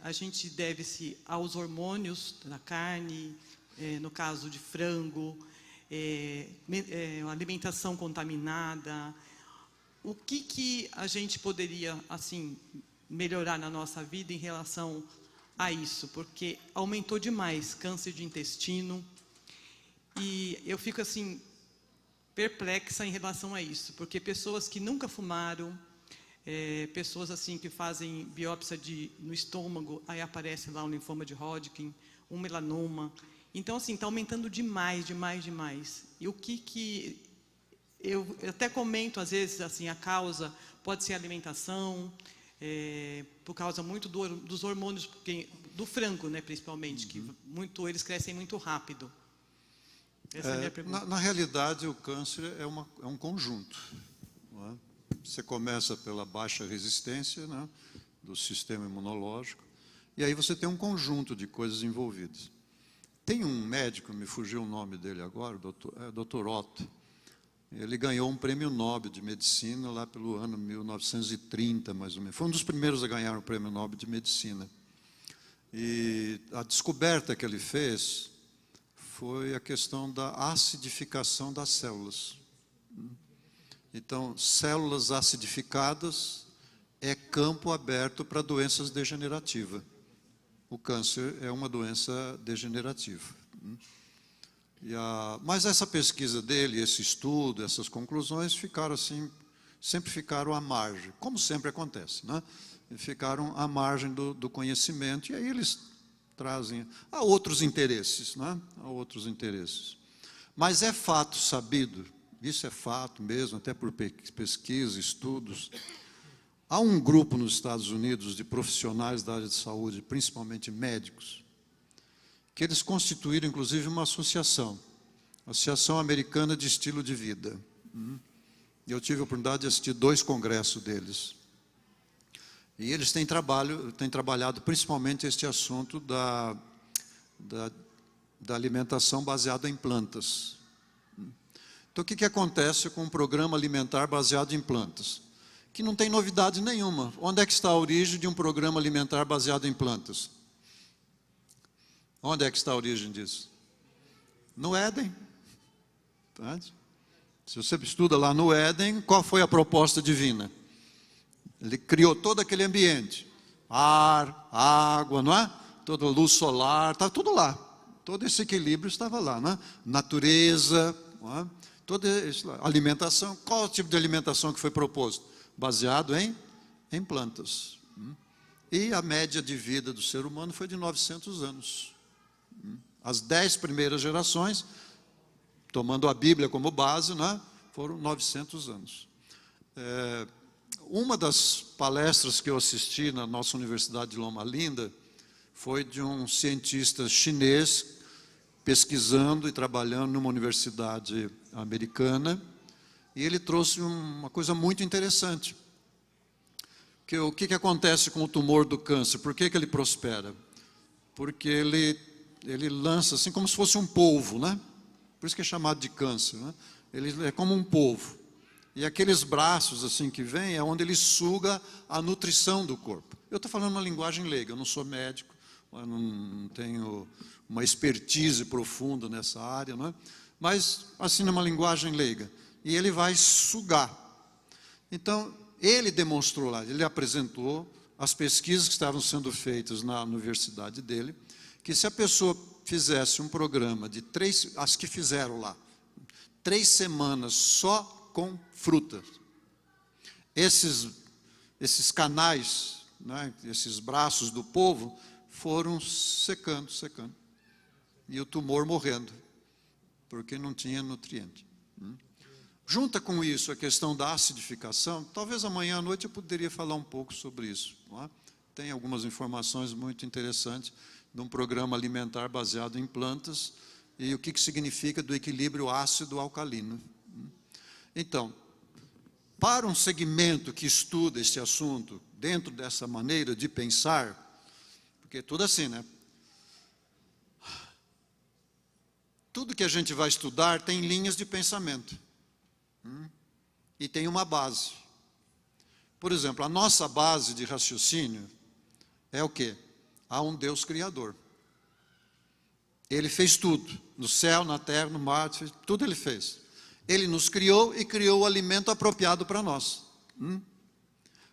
a gente deve-se aos hormônios da carne, no caso de frango, alimentação contaminada. O que a gente poderia, assim, melhorar na nossa vida em relação a isso? Porque aumentou demais câncer de intestino, e eu fico, assim, perplexa em relação a isso, porque pessoas que nunca fumaram, pessoas assim que fazem biópsia no estômago, aí aparece lá um linfoma de Hodgkin, um melanoma. Então, assim, está aumentando demais, demais, demais. E o que eu até comento, às vezes, assim, a causa pode ser a alimentação, por causa muito dos hormônios, do frango, né, principalmente, que eles crescem muito rápido. Essa é a minha pergunta. Na realidade, o câncer é um conjunto, não é? Você começa pela baixa resistência, né, do sistema imunológico, e aí você tem um conjunto de coisas envolvidas. Tem um médico, me fugiu o nome dele agora, Dr. Otto. Ele ganhou um prêmio Nobel de Medicina lá pelo ano 1930, mais ou menos. Foi um dos primeiros a ganhar o prêmio Nobel de Medicina. E a descoberta que ele fez foi a questão da acidificação das células. Então, células acidificadas é campo aberto para doenças degenerativas. O câncer é uma doença degenerativa. Mas essa pesquisa dele, esse estudo, essas conclusões ficaram assim, sempre ficaram à margem, como sempre acontece, né? Ficaram à margem do conhecimento, e aí eles trazem a outros interesses, né? A outros interesses. Mas é fato sabido, isso é fato mesmo, até por pesquisa, estudos. Há um grupo nos Estados Unidos de profissionais da área de saúde, principalmente médicos, que eles constituíram, inclusive, uma associação, Associação Americana de Estilo de Vida. Eu tive a oportunidade de assistir 2 congressos deles. E eles têm trabalhado principalmente este assunto da alimentação baseada em plantas. Então, o que acontece com um programa alimentar baseado em plantas? Que não tem novidade nenhuma. Onde é que está a origem de um programa alimentar baseado em plantas? Onde é que está a origem disso? No Éden. Se você estuda lá no Éden, qual foi a proposta divina? Ele criou todo aquele ambiente. Ar, água, não é? Toda luz solar, estava tudo lá. Todo esse equilíbrio estava lá, não é? Natureza, não é? Toda essa alimentação. Qual o tipo de alimentação que foi proposto? Baseado em plantas. E a média de vida do ser humano foi de 900 anos. As 10 primeiras gerações, tomando a Bíblia como base, né, foram 900 anos. Uma das palestras que eu assisti na nossa Universidade de Loma Linda foi de um cientista chinês pesquisando e trabalhando numa universidade americana, e ele trouxe uma coisa muito interessante. O que acontece com o tumor do câncer? Por que ele prospera? Porque ele lança assim como se fosse um polvo, né? Por isso que é chamado de câncer, né? Ele é como um polvo. E aqueles braços assim que vêm é onde ele suga a nutrição do corpo. Eu estou falando uma linguagem leiga, eu não sou médico, eu não tenho uma expertise profunda nessa área, não é? Mas assim, numa linguagem leiga. E ele vai sugar. Então, ele demonstrou lá, ele apresentou as pesquisas que estavam sendo feitas na universidade dele, que se a pessoa fizesse um programa de 3, as que fizeram lá, 3 semanas só com frutas, esses canais, né, esses braços do povo, foram secando, e o tumor morrendo, porque não tinha nutriente. Junta com isso a questão da acidificação, talvez amanhã à noite eu poderia falar um pouco sobre isso. Não é? Tem algumas informações muito interessantes de um programa alimentar baseado em plantas e o que significa do equilíbrio ácido-alcalino. Então, para um segmento que estuda este assunto, dentro dessa maneira de pensar, porque é tudo assim, né? Tudo que a gente vai estudar tem linhas de pensamento. E tem uma base. Por exemplo, a nossa base de raciocínio é o quê? Há um Deus criador. Ele fez tudo, no céu, na terra, no mar, tudo ele fez. Ele nos criou e criou o alimento apropriado para nós.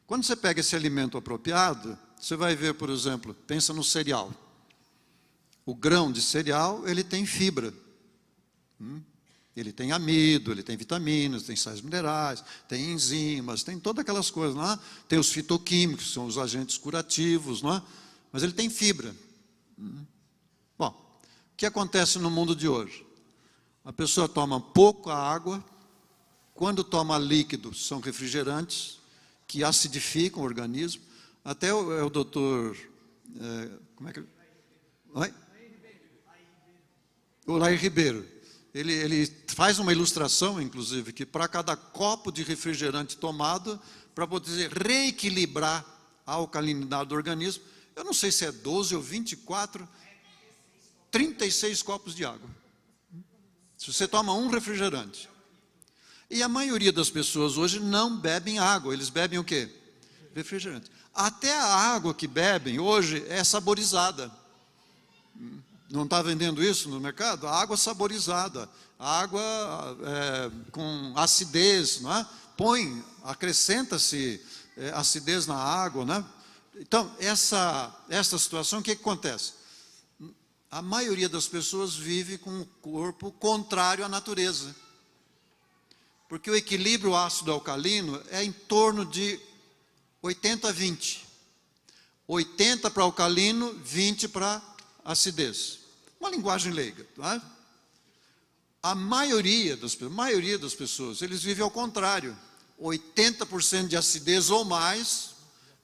Quando você pega esse alimento apropriado, você vai ver, por exemplo, pensa no cereal. O grão de cereal, ele tem fibra. Ele tem amido, ele tem vitaminas, tem sais minerais, tem enzimas, tem todas aquelas coisas, não é? Tem os fitoquímicos, que são os agentes curativos, não é? Mas ele tem fibra. Bom, o que acontece no mundo de hoje? A pessoa toma pouca água, quando toma líquido, são refrigerantes, que acidificam o organismo. Até o doutor... como é que... Oi? O Laí Ribeiro. Ele faz uma ilustração, inclusive, que para cada copo de refrigerante tomado, para poder reequilibrar a alcalinidade do organismo, eu não sei se é 12 ou 24, 36 copos de água. Se você toma um refrigerante. E a maioria das pessoas hoje não bebem água, eles bebem o quê? Refrigerante. Até a água que bebem hoje é saborizada. Não está vendendo isso no mercado? A água saborizada, a água com acidez, não é? Acrescenta-se acidez na água, né? Então, essa situação, o que acontece? A maioria das pessoas vive com um corpo contrário à natureza. Porque o equilíbrio ácido-alcalino é em torno de 80-20. 80 para alcalino, 20 para acidez. Uma linguagem leiga. Tá? A maioria das pessoas, eles vivem ao contrário. 80% de acidez ou mais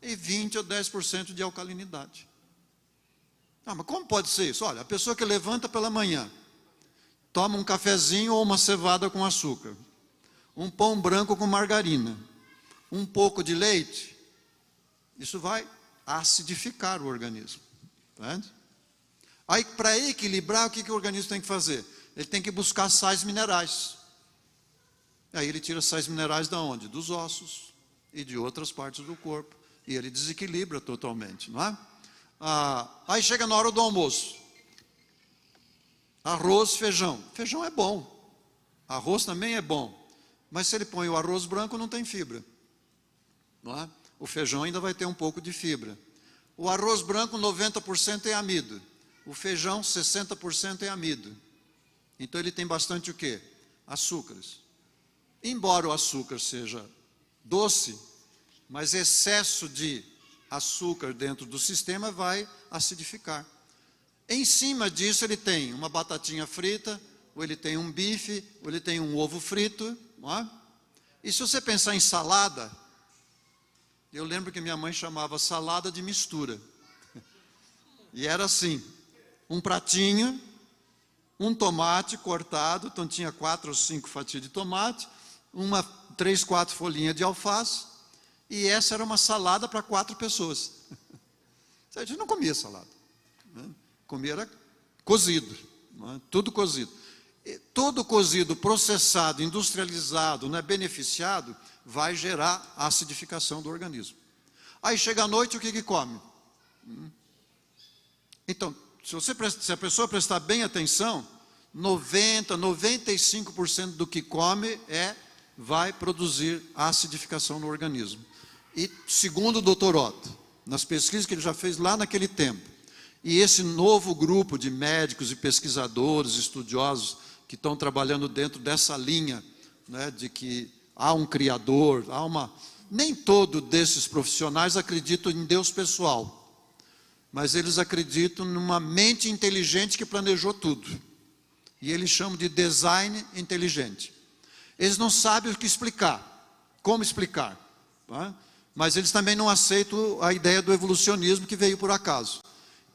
e 20 ou 10% de alcalinidade. Mas como pode ser isso? Olha, a pessoa que levanta pela manhã, toma um cafezinho ou uma cevada com açúcar, um pão branco com margarina, um pouco de leite, isso vai acidificar o organismo. Tá? Aí, para equilibrar, o que o organismo tem que fazer? Ele tem que buscar sais minerais. Aí ele tira sais minerais de onde? Dos ossos e de outras partes do corpo. E ele desequilibra totalmente, não é? Aí chega na hora do almoço. Arroz, feijão. Feijão é bom. Arroz também é bom. Mas se ele põe o arroz branco, não tem fibra. Não é? O feijão ainda vai ter um pouco de fibra. O arroz branco, 90% é amido. O feijão, 60% é amido. Então ele tem bastante o quê? Açúcares. Embora o açúcar seja doce, mas excesso de açúcar dentro do sistema vai acidificar. Em cima disso ele tem uma batatinha frita, ou ele tem um bife, ou ele tem um ovo frito. Não é? E se você pensar em salada, eu lembro que minha mãe chamava salada de mistura. E era assim, um pratinho, um tomate cortado, então tinha 4 ou 5 fatias de tomate, 3, 4 folhinhas de alface, e essa era uma salada para 4 pessoas. A gente não comia salada, né? Comia era cozido, né? Tudo cozido. E todo cozido, processado, industrializado, né, beneficiado, vai gerar acidificação do organismo. Aí chega à noite, o que come? Então, se a pessoa prestar bem atenção, 95% do que come vai produzir acidificação no organismo. E segundo o Dr. Otto, nas pesquisas que ele já fez lá naquele tempo, e esse novo grupo de médicos e pesquisadores, estudiosos, que estão trabalhando dentro dessa linha, né, de que há um Criador, nem todos desses profissionais acreditam em Deus pessoal, mas eles acreditam numa mente inteligente que planejou tudo. E eles chamam de design inteligente. Eles não sabem o que explicar, como explicar. Tá? Mas eles também não aceitam a ideia do evolucionismo que veio por acaso.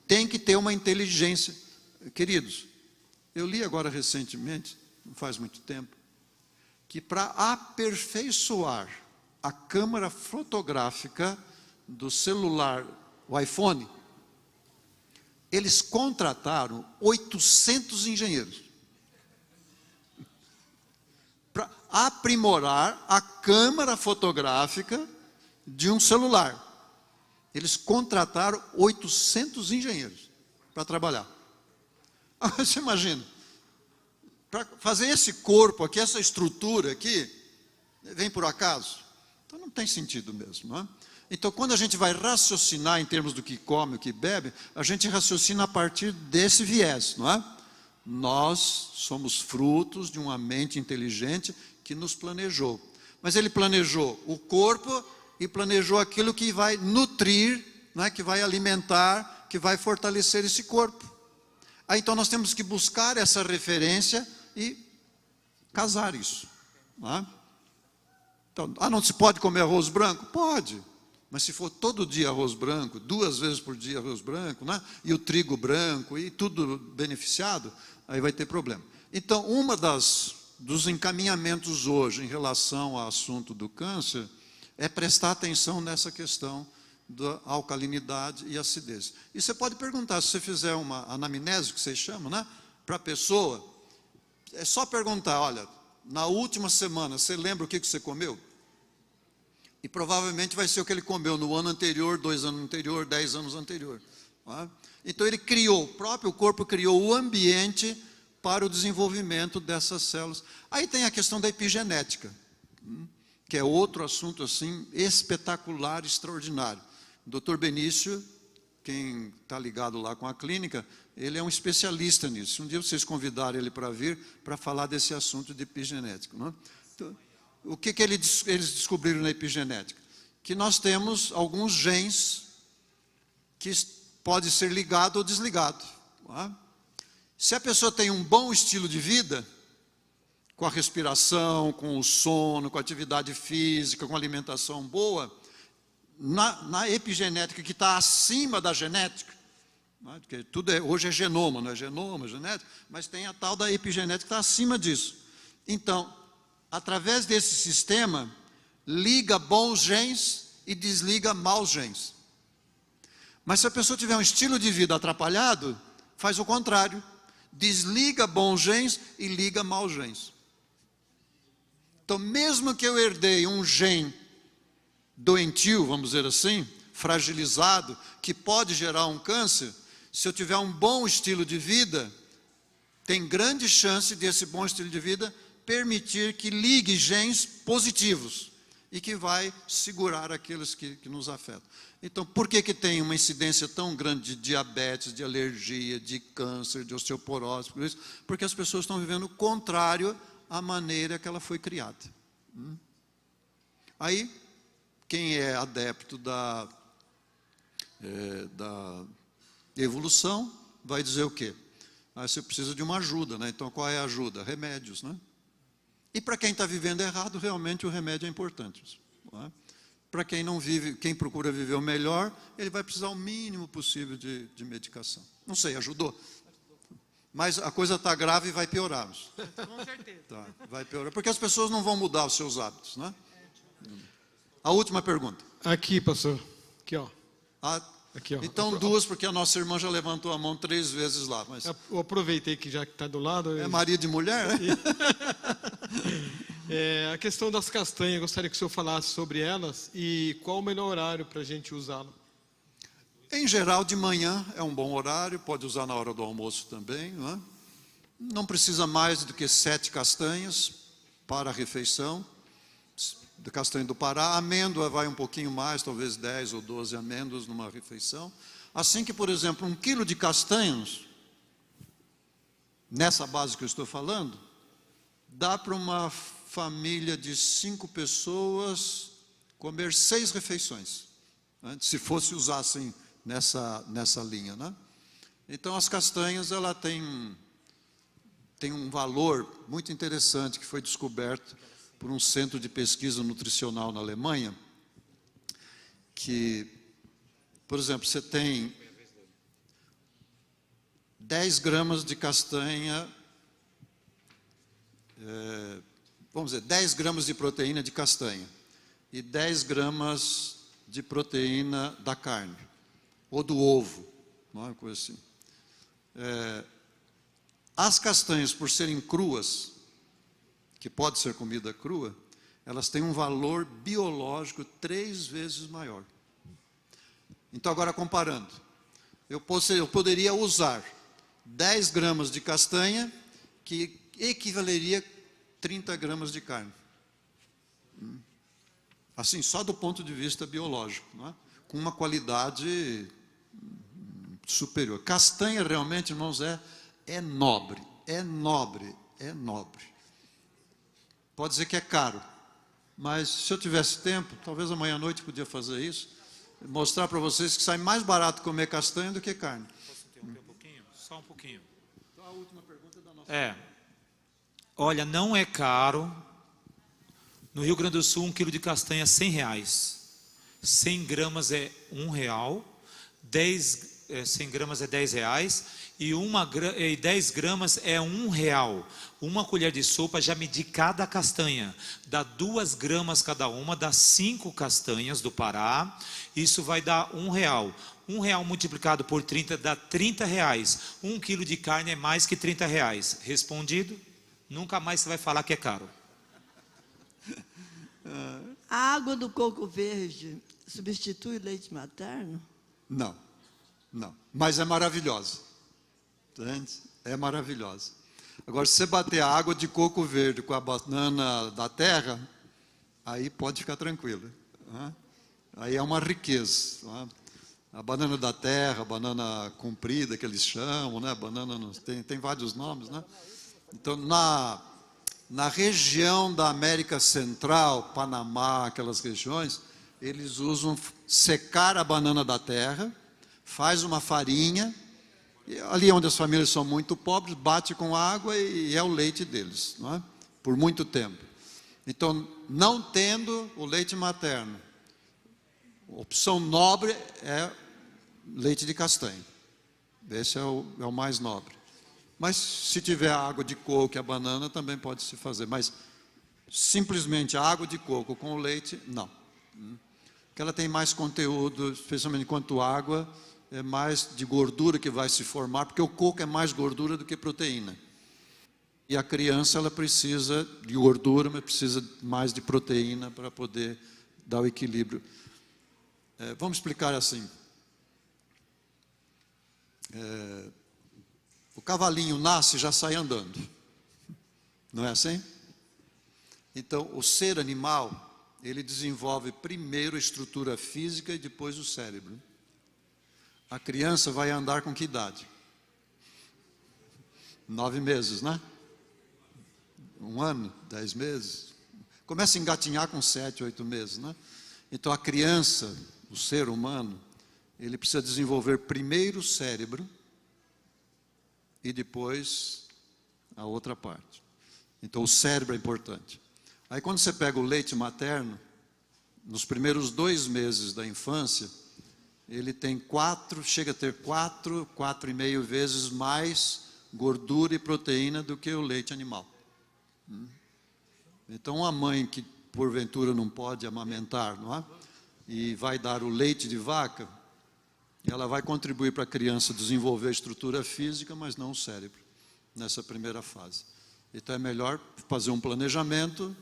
Tem que ter uma inteligência. Queridos, eu li agora recentemente, não faz muito tempo, que para aperfeiçoar a câmera fotográfica do celular, o iPhone, eles contrataram 800 engenheiros para aprimorar a câmera fotográfica de um celular. eles contrataram 800 engenheiros para trabalhar. Agora, você imagina, para fazer esse corpo aqui, essa estrutura aqui, vem por acaso? Então não tem sentido mesmo, não é? Então, quando a gente vai raciocinar em termos do que come, o que bebe, a gente raciocina a partir desse viés, não é? Nós somos frutos de uma mente inteligente que nos planejou. Mas ele planejou o corpo e planejou aquilo que vai nutrir, não é? Que vai alimentar, que vai fortalecer esse corpo. Aí, então, nós temos que buscar essa referência e casar isso, não é? Então, não se pode comer arroz branco? Pode. Mas se for todo dia arroz branco, 2 vezes por dia arroz branco, né? E o trigo branco, e tudo beneficiado, aí vai ter problema. Então, dos encaminhamentos hoje em relação ao assunto do câncer, é prestar atenção nessa questão da alcalinidade e acidez. E você pode perguntar, se você fizer uma anamnese, que vocês chamam, né? Para a pessoa, é só perguntar, olha, na última semana, você lembra o que você comeu? E provavelmente vai ser o que ele comeu no ano anterior, 2 anos anterior, 10 anos anterior. Tá? Então ele criou, o próprio corpo criou o ambiente para o desenvolvimento dessas células. Aí tem a questão da epigenética, que é outro assunto assim espetacular, extraordinário. O Dr. Benício, quem está ligado lá com a clínica, ele é um especialista nisso. Um dia vocês convidaram ele para vir para falar desse assunto de epigenética. Não é? Então, o que eles descobriram na epigenética? Que nós temos alguns genes que pode ser ligado ou desligado. Não é? Se a pessoa tem um bom estilo de vida, com a respiração, com o sono, com a atividade física, com a alimentação boa, na epigenética que está acima da genética, não é? Porque tudo hoje é genoma, não é genoma, genética, mas tem a tal da epigenética que está acima disso. Então, através desse sistema, liga bons genes e desliga maus genes. Mas se a pessoa tiver um estilo de vida atrapalhado, faz o contrário. Desliga bons genes e liga maus genes. Então, mesmo que eu herdei um gene doentio, vamos dizer assim, fragilizado, que pode gerar um câncer, se eu tiver um bom estilo de vida, tem grande chance desse bom estilo de vida permitir que ligue genes positivos e que vai segurar aqueles que nos afetam. Então, por que tem uma incidência tão grande de diabetes, de alergia, de câncer, de osteoporose, por isso? Porque as pessoas estão vivendo contrário à maneira que ela foi criada. Aí, quem é adepto da evolução vai dizer o quê? Você precisa de uma ajuda, né? Então, qual é a ajuda? Remédios, né? E para quem está vivendo errado, realmente o remédio é importante. É? Para quem não vive, quem procura viver o melhor, ele vai precisar o mínimo possível de medicação. Não sei, ajudou? Mas a coisa está grave e vai piorar. Com certeza. Tá, vai piorar, porque as pessoas não vão mudar os seus hábitos, né? A última pergunta. Aqui, pastor. Aqui, ó. Aqui, ó. Então, 2, porque a nossa irmã já levantou a mão 3 vezes lá. Mas eu aproveitei que já está do lado. É Maria de mulher, né? A questão das castanhas, gostaria que o senhor falasse sobre elas e qual o melhor horário para a gente usá-lo. Em geral, de manhã é um bom horário, pode usar na hora do almoço também. Não é? Não precisa mais do que 7 castanhas para a refeição. Da castanha do Pará, a amêndoa vai um pouquinho mais, talvez 10 ou 12 amêndoas numa refeição. Assim que, por exemplo, 1 quilo de castanhas, nessa base que eu estou falando, dá para uma família de 5 pessoas comer 6 refeições, né? Se fosse usar assim, nessa linha, né? Então, as castanhas, ela tem um valor muito interessante que foi descoberto por um centro de pesquisa nutricional na Alemanha, que, por exemplo, você tem 10 gramas de castanha, vamos dizer, 10 gramas de proteína de castanha e 10 gramas de proteína da carne, ou do ovo, não é uma coisa assim. As castanhas, por serem cruas, que pode ser comida crua, elas têm um valor biológico 3 vezes maior. Então, agora comparando, eu poderia usar 10 gramas de castanha, que equivaleria a 30 gramas de carne. Assim, só do ponto de vista biológico, não é? Com uma qualidade superior. Castanha realmente, irmãos, é nobre, é nobre, é nobre. Pode dizer que é caro, mas se eu tivesse tempo, talvez amanhã à noite podia fazer isso, mostrar para vocês que sai mais barato comer castanha do que carne. Posso interromper um pouquinho? Só um pouquinho. Então, a última pergunta é da nossa... Olha, não é caro. No Rio Grande do Sul, 1 quilo de castanha é R$100. 100 gramas é R$1. 100 gramas é R$10. E 10 gramas é R$1. Uma colher de sopa, já medi cada castanha. Dá 2 gramas cada uma, dá 5 castanhas do Pará. Isso vai dar R$1. R$1 multiplicado por 30 dá R$30. 1 quilo de carne é mais que R$30. Respondido? Nunca mais você vai falar que é caro. A água do coco verde substitui leite materno? Não, não. Mas é maravilhosa. Entende? É maravilhosa. Agora, se você bater a água de coco verde com a banana da terra, aí pode ficar tranquilo. Né? Aí é uma riqueza. Né? A banana da terra, a banana comprida que eles chamam, né? Banana tem vários nomes, né? Então, na região da América Central, Panamá, aquelas regiões, eles usam secar a banana da terra, faz uma farinha, e ali onde as famílias são muito pobres, bate com água e é o leite deles, não é? Por muito tempo. Então, não tendo o leite materno, a opção nobre é leite de castanha. Esse é o mais nobre. Mas se tiver a água de coco e a banana, também pode se fazer. Mas simplesmente a água de coco com o leite, não. Porque ela tem mais conteúdo, especialmente enquanto água, é mais de gordura que vai se formar, porque o coco é mais gordura do que proteína. E a criança, ela precisa de gordura, mas precisa mais de proteína para poder dar o equilíbrio. Vamos explicar assim. O cavalinho nasce e já sai andando. Não é assim? Então, o ser animal, ele desenvolve primeiro a estrutura física e depois o cérebro. A criança vai andar com que idade? 9 meses, né? 1 ano, 10 meses. Começa a engatinhar com 7, 8 meses, né? Então, a criança, o ser humano, ele precisa desenvolver primeiro o cérebro e depois a outra parte. Então, o cérebro é importante. Aí, quando você pega o leite materno, nos primeiros 2 meses da infância, ele tem chega a ter 4,5 vezes mais gordura e proteína do que o leite animal. Então, uma mãe que, porventura, não pode amamentar, não é? E vai dar o leite de vaca, ela vai contribuir para a criança desenvolver a estrutura física, mas não o cérebro, nessa primeira fase. Então, é melhor fazer um planejamento,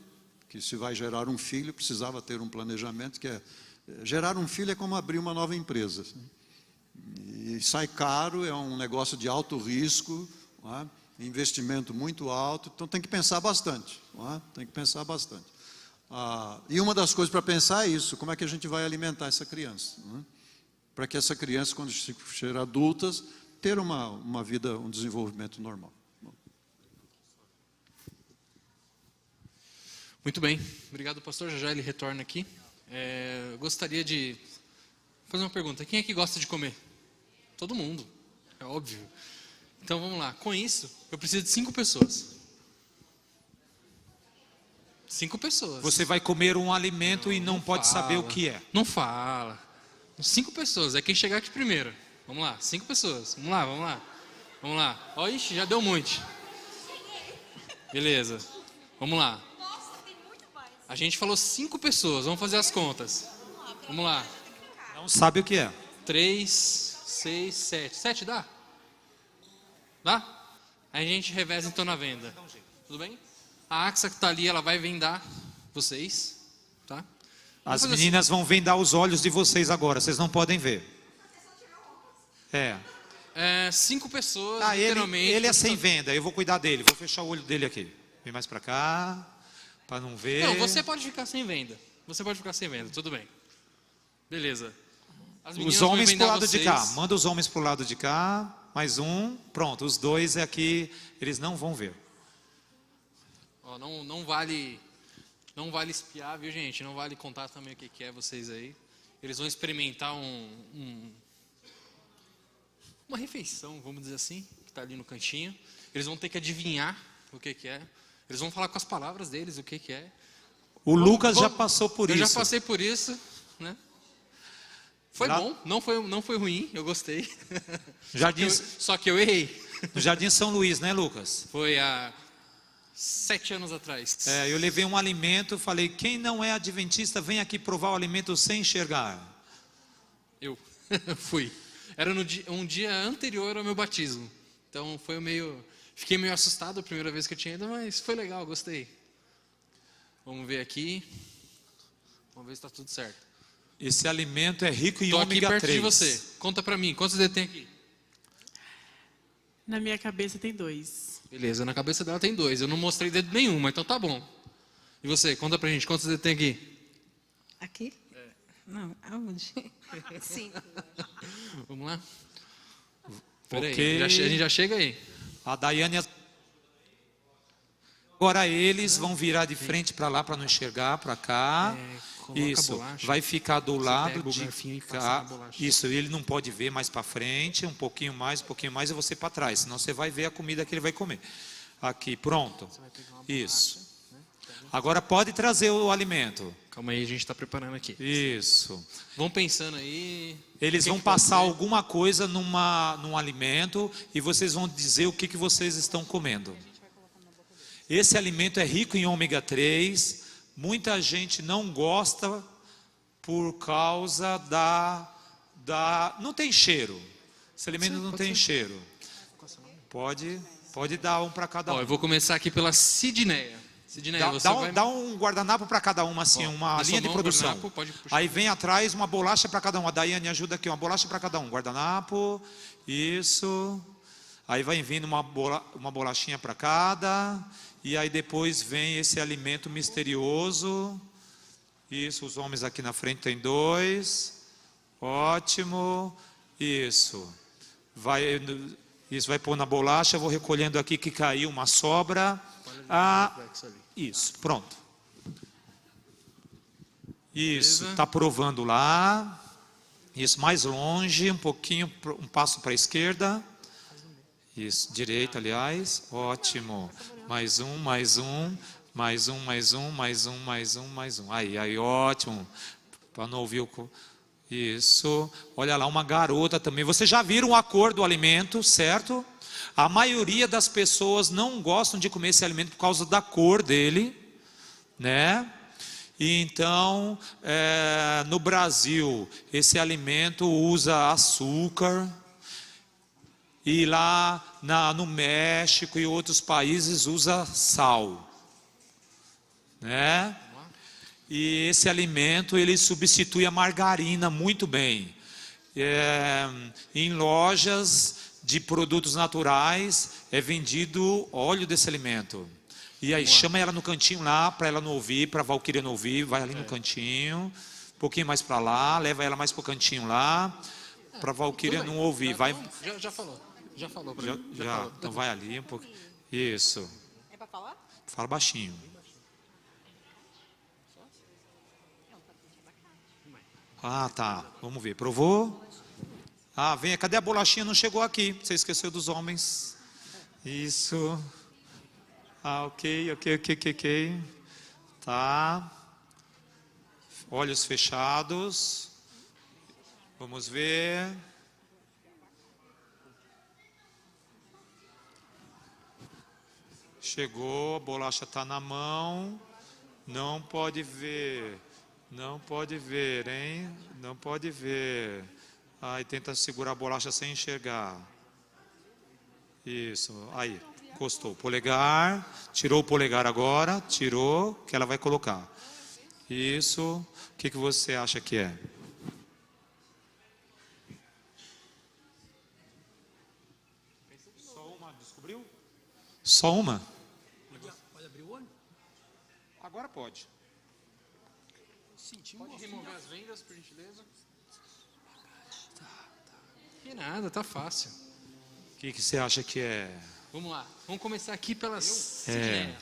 que se vai gerar um filho, precisava ter um planejamento, que gerar um filho é como abrir uma nova empresa. E sai caro, é um negócio de alto risco, não é? Investimento muito alto, então tem que pensar bastante. Não é? Tem que pensar bastante. E uma das coisas para pensar é isso, como é que a gente vai alimentar essa criança? Não é? Para que essa criança, quando chegar adultas, ter uma vida, um desenvolvimento normal. Muito bem, obrigado, pastor. Já ele retorna aqui. Eu gostaria de fazer uma pergunta. Quem é que gosta de comer? Todo mundo, é óbvio. Então vamos lá. Com isso, eu preciso de 5 pessoas. 5 pessoas. Você vai comer um alimento e não pode saber o que é. Não fala. 5 pessoas, é quem chegar aqui primeiro. Vamos lá, 5 pessoas. Vamos lá, vamos lá. Vamos lá. Ó, ixi, já deu muito. Beleza. Vamos lá. A gente falou 5 pessoas, vamos fazer as contas. Vamos lá. Não sabe o que é. 3, 6, 7. 7 dá? Dá? Aí a gente reveza então na venda. Tudo bem? A Axa que está ali, ela vai vendar vocês, tá? As meninas vão vendar os olhos de vocês agora, vocês não podem ver. É, 5 pessoas, Ah, literalmente. ele é sem venda, eu vou cuidar dele. Vou fechar o olho dele aqui. Vem mais para cá, para não ver. Não, você pode ficar sem venda. Você pode ficar sem venda, tudo bem. Beleza. As meninas Os vão homens vendar pro lado de vocês. cá. Manda os homens pro lado de cá. Mais um. Pronto, os dois é aqui. Eles não vão ver. Ó, não vale espiar, viu, gente? Não vale contar também o que é vocês aí. Eles vão experimentar uma refeição, vamos dizer assim, que está ali no cantinho. Eles vão ter que adivinhar o que é. Eles vão falar com as palavras deles o que é. O Lucas já passou por eu isso. já passei por isso, né? Foi Lá- bom, não foi ruim, eu gostei. Jardim, Só que eu errei. no Jardim São Luís, né, Lucas? Foi há 7 anos atrás. É, eu levei um alimento, falei, quem não é adventista, vem aqui provar o alimento sem enxergar. Eu fui. Era um dia anterior ao meu batismo. Então fiquei meio assustado a primeira vez que eu tinha ido, mas foi legal, gostei. Vamos ver aqui. Vamos ver se está tudo certo. Esse alimento é rico em Estou aqui ômega perto 3. de você. Conta pra mim, quantos dedos tem aqui? Na minha cabeça tem 2. Beleza, na cabeça dela tem 2. Eu não mostrei dedo nenhum, mas então tá bom. E você, conta pra gente, quantos dedos tem aqui? Aqui? Não, aonde? 5. Vamos lá? Peraí, Ok. a gente já chega aí. A Daiane. Agora eles vão virar de frente para lá para não enxergar, para cá. Coloca a Isso. bolacha. Vai ficar do lado pega o de garfinho e passa cá. na bolacha. Isso. Ele não pode ver mais para frente, um pouquinho mais e você para trás. Senão você vai ver a comida que ele vai comer. Aqui, pronto. Isso. Agora pode trazer o alimento. Calma aí, a gente está preparando aqui. Isso. Vão pensando aí. Eles O que vão que pode passar ser? alguma coisa num alimento e vocês vão dizer o que vocês estão comendo. Esse alimento é rico em ômega 3. Muita gente não gosta por causa não tem cheiro. Esse alimento não tem cheiro. Pode dar um para cada Ó, um. eu vou começar aqui pela Sidneia. Sidneia, você vai... Dá um guardanapo para cada um, assim, Ó, uma na sua linha de mão, produção. guardanapo, pode puxar. Aí vem atrás uma bolacha para cada um. A Daiane ajuda aqui, uma bolacha para cada um. Guardanapo, isso. Aí vai vindo uma bolachinha para cada. E aí depois vem esse alimento misterioso. Isso, os homens aqui na frente tem 2. Ótimo. Isso. Isso vai pôr na bolacha. Eu vou recolhendo aqui que caiu uma sobra. Isso, pronto. Isso, Beleza. está provando lá. Isso, mais longe, um pouquinho, um passo para a esquerda. Isso, direita, aliás. Ótimo. Mais um. Aí, ótimo. Para não ouvir o... Isso. Olha lá, uma garota também. Vocês já viram a cor do alimento, certo? A maioria das pessoas não gostam de comer esse alimento por causa da cor dele, né? E então, no Brasil, esse alimento usa açúcar. E lá no México e outros países usa sal, né? E esse alimento ele substitui a margarina muito bem. Em lojas de produtos naturais é vendido óleo desse alimento. E aí chama ela no cantinho lá para ela não ouvir, para a Valquíria não ouvir, vai ali no cantinho, um pouquinho mais para lá, leva ela mais para o cantinho lá, para a Valquíria não ouvir. Vai. Já falou. Já falou pra mim. Já, falou. então vai ali um pouquinho. Isso. É para falar? Fala baixinho. Ah, tá. Vamos ver. Provou? Ah, vem. Cadê a bolachinha? Não chegou aqui. Você esqueceu dos homens. Isso. Ah, ok. Tá. Olhos fechados. Vamos ver. Chegou, a bolacha está na mão. Não pode ver, hein? Não pode ver. Aí tenta segurar a bolacha sem enxergar. Isso, aí, encostou. Polegar, tirou o polegar agora, tirou, que ela vai colocar. Isso, o que você acha que é? Só uma descobriu? Só uma? Pode abrir o olho? Agora pode. Pode remover as vendas, por gentileza? Que nada, tá fácil. O que você acha que é? Vamos lá, vamos começar aqui pelas... É.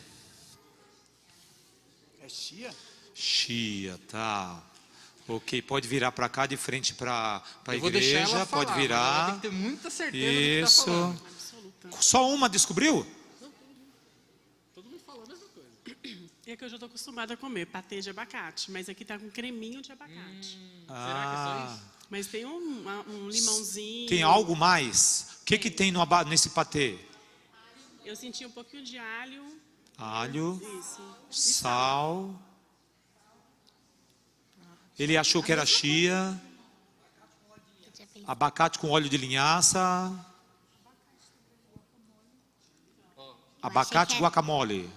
É chia? Chia, tá. Ok, pode virar para cá de frente para a Eu vou deixar igreja, ela falar, pode mas ela virar. tem que ter muita certeza do que tá Isso. falando. Só uma descobriu? Todo mundo fala a mesma coisa. É que eu já estou acostumada a comer patê de abacate, mas aqui tá com creminho de abacate. Será que é só isso? Mas tem um limãozinho. Tem algo mais? O que tem nesse patê? Eu senti um pouquinho de alho. Alho, Isso. sal. Ele achou que era chia. Abacate com óleo de linhaça. Abacate guacamole.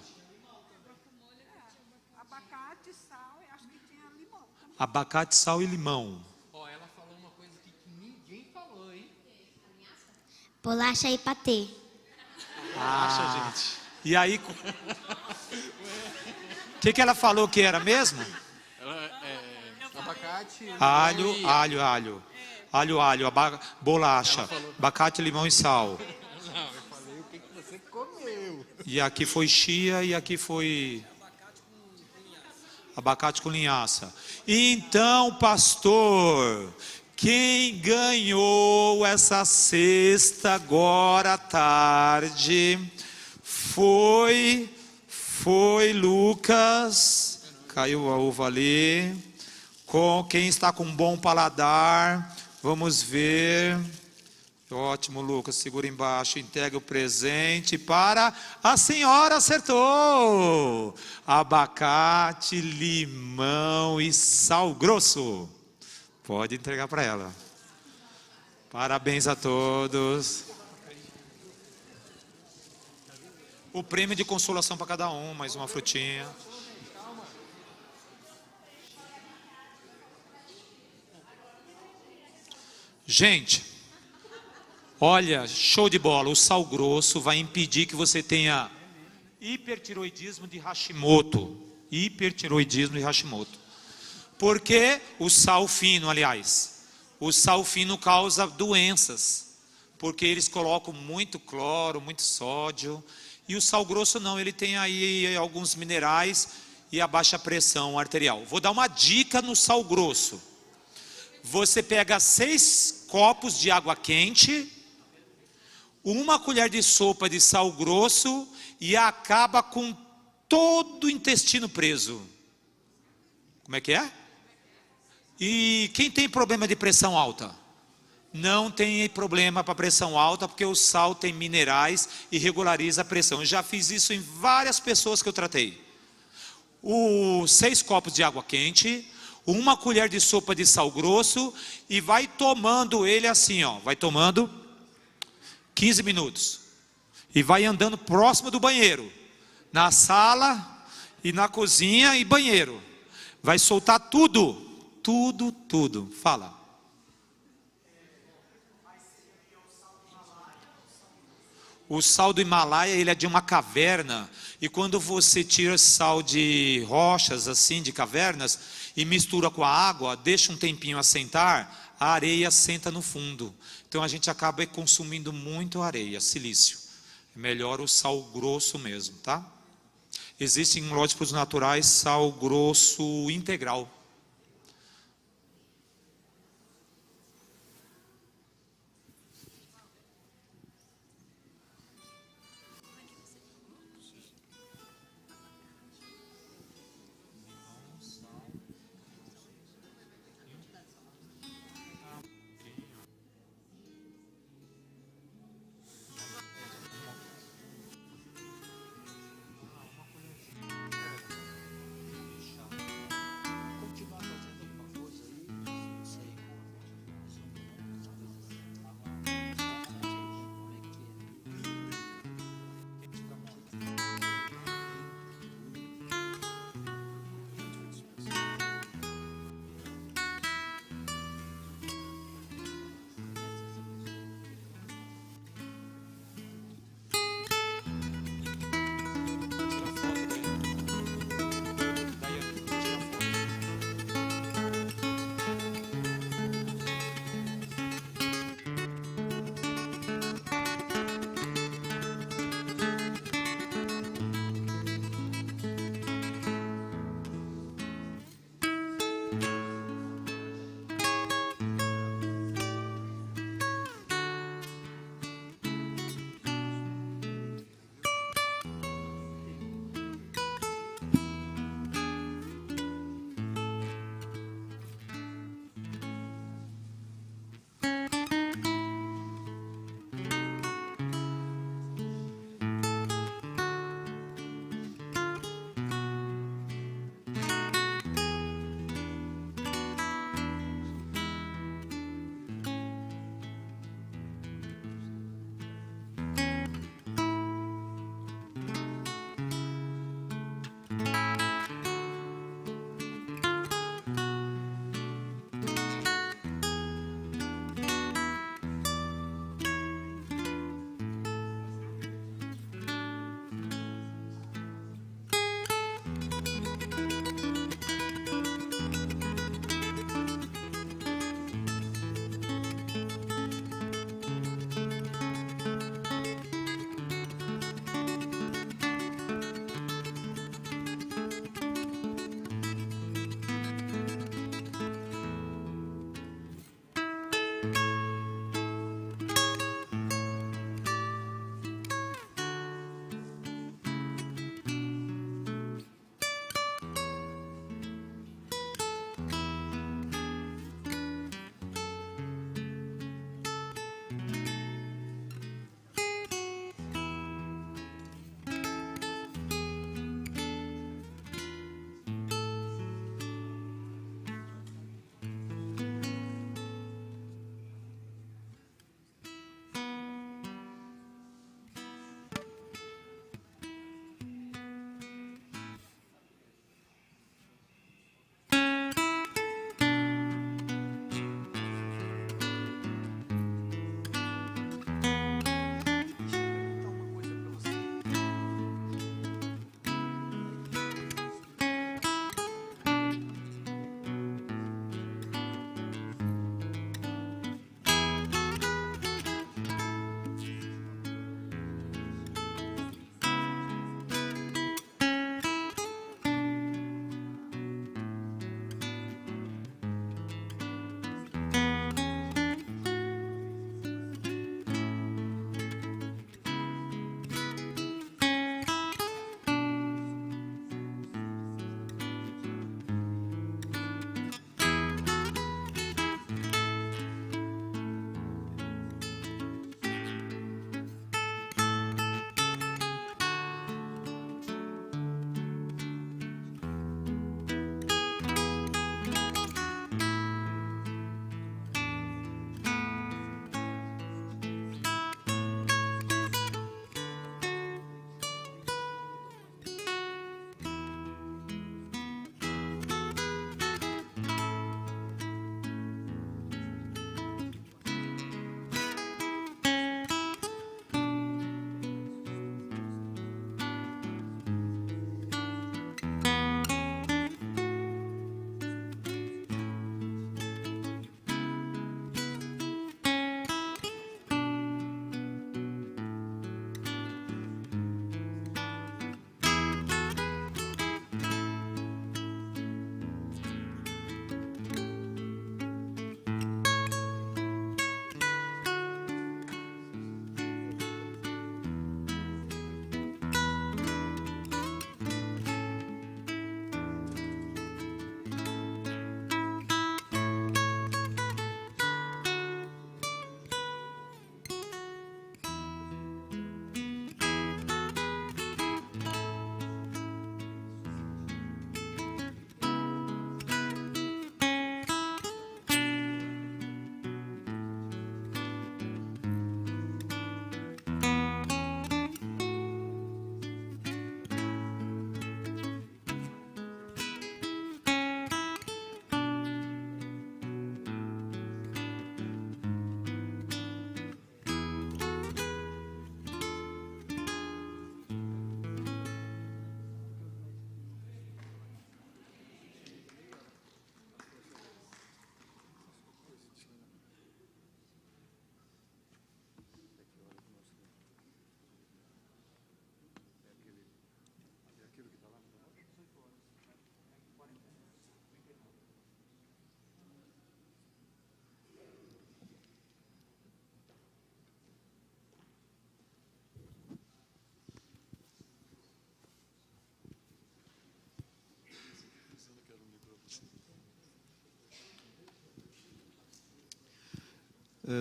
Abacate, sal e acho que tinha limão. Abacate, sal e limão. Ó, ela falou uma coisa aqui que ninguém falou, hein? Bolacha e patê. Acha, gente. E aí, o que ela falou que era mesmo? Abacate, Alho, limão e- alho, alho. Alho, alho, bolacha, abacate, limão e sal. Não, eu falei o que você comeu. E aqui foi chia e aqui foi abacate com linhaça. Então, pastor, quem ganhou essa cesta agora à tarde foi Lucas. Caiu a uva ali. Com quem está com bom paladar, vamos ver. Ótimo, Lucas, segura embaixo, entrega o presente para a senhora, acertou. Abacate, limão e sal grosso. Pode entregar para ela. Parabéns a todos. O prêmio de consolação para cada um, mais uma frutinha. Gente, olha, show de bola. O sal grosso vai impedir que você tenha hipertiroidismo de Hashimoto. Hipertiroidismo de Hashimoto. Porque o sal fino, aliás, o sal fino causa doenças. Porque eles colocam muito cloro, muito sódio. E o sal grosso não, ele tem aí alguns minerais e a baixa pressão arterial. Vou dar uma dica no sal grosso. Você pega 6 copos de água quente, 1 colher de sopa de sal grosso e acaba com todo o intestino preso. Como é que é? E quem tem problema de pressão alta? Não tem problema para pressão alta, porque o sal tem minerais e regulariza a pressão. Eu já fiz isso em várias pessoas que eu tratei. 6 copos de água quente, 1 colher de sopa de sal grosso e vai tomando ele assim, ó, vai tomando 15 minutos. E vai andando próximo do banheiro, na sala e na cozinha e banheiro. Vai soltar tudo, tudo, tudo. Fala. O sal do Himalaia, ele é de uma caverna, e quando você tira sal de rochas, assim, de cavernas, e mistura com a água, deixa um tempinho assentar, a areia senta no fundo. Então a gente acaba consumindo muito areia, silício. É melhor o sal grosso mesmo, tá? Existem, lógico, os naturais, sal grosso integral.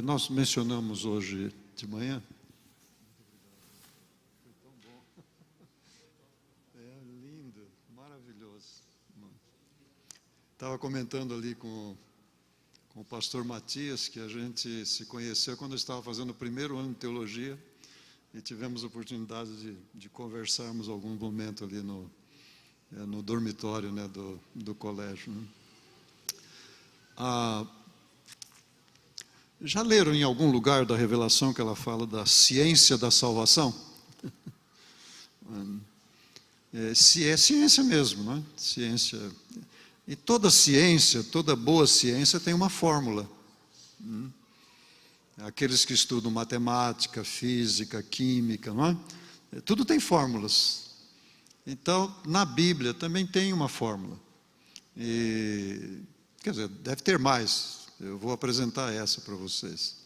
Nós mencionamos hoje de manhã. Foi tão bom. É lindo, maravilhoso. Estava comentando ali com o pastor Matias, que a gente se conheceu quando eu estava fazendo o primeiro ano de teologia, e tivemos a oportunidade de conversarmos algum momento ali no dormitório, né, do colégio. Né? Já leram em algum lugar da revelação que ela fala da ciência da salvação? É ciência mesmo, não é? Ciência. E toda ciência, toda boa ciência tem uma fórmula. Aqueles que estudam matemática, física, química, não é? Tudo tem fórmulas. Então, na Bíblia também tem uma fórmula. Quer dizer, deve ter mais. Eu vou apresentar essa para vocês.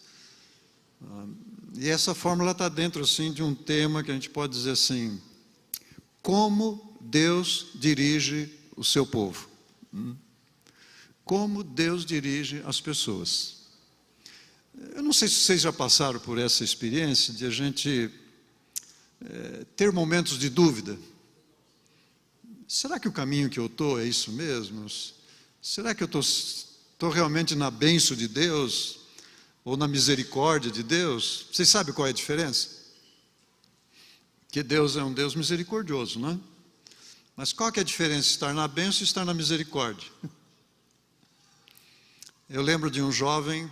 E essa fórmula está dentro, assim, de um tema que a gente pode dizer assim: como Deus dirige o seu povo. Como Deus dirige as pessoas. Eu não sei se vocês já passaram por essa experiência de a gente ter momentos de dúvida. Será que o caminho que eu estou é isso mesmo? Será que eu estou realmente na bênção de Deus? Ou na misericórdia de Deus? Vocês sabem qual é a diferença? Que Deus é um Deus misericordioso, não é? Mas qual que é a diferença de estar na bênção e estar na misericórdia? Eu lembro de um jovem,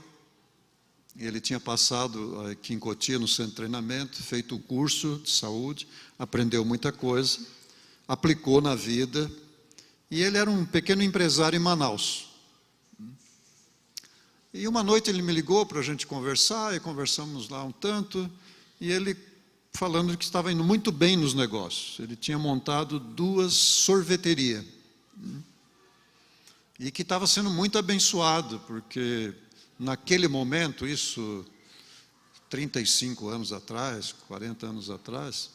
ele tinha passado aqui em Cotia, no centro de treinamento, feito um curso de saúde, aprendeu muita coisa, aplicou na vida, e ele era um pequeno empresário em Manaus. E uma noite ele me ligou para a gente conversar, e conversamos lá um tanto, e ele falando que estava indo muito bem nos negócios. Ele tinha montado 2 sorveterias. E que estava sendo muito abençoado, porque naquele momento, isso 35 anos atrás, 40 anos atrás,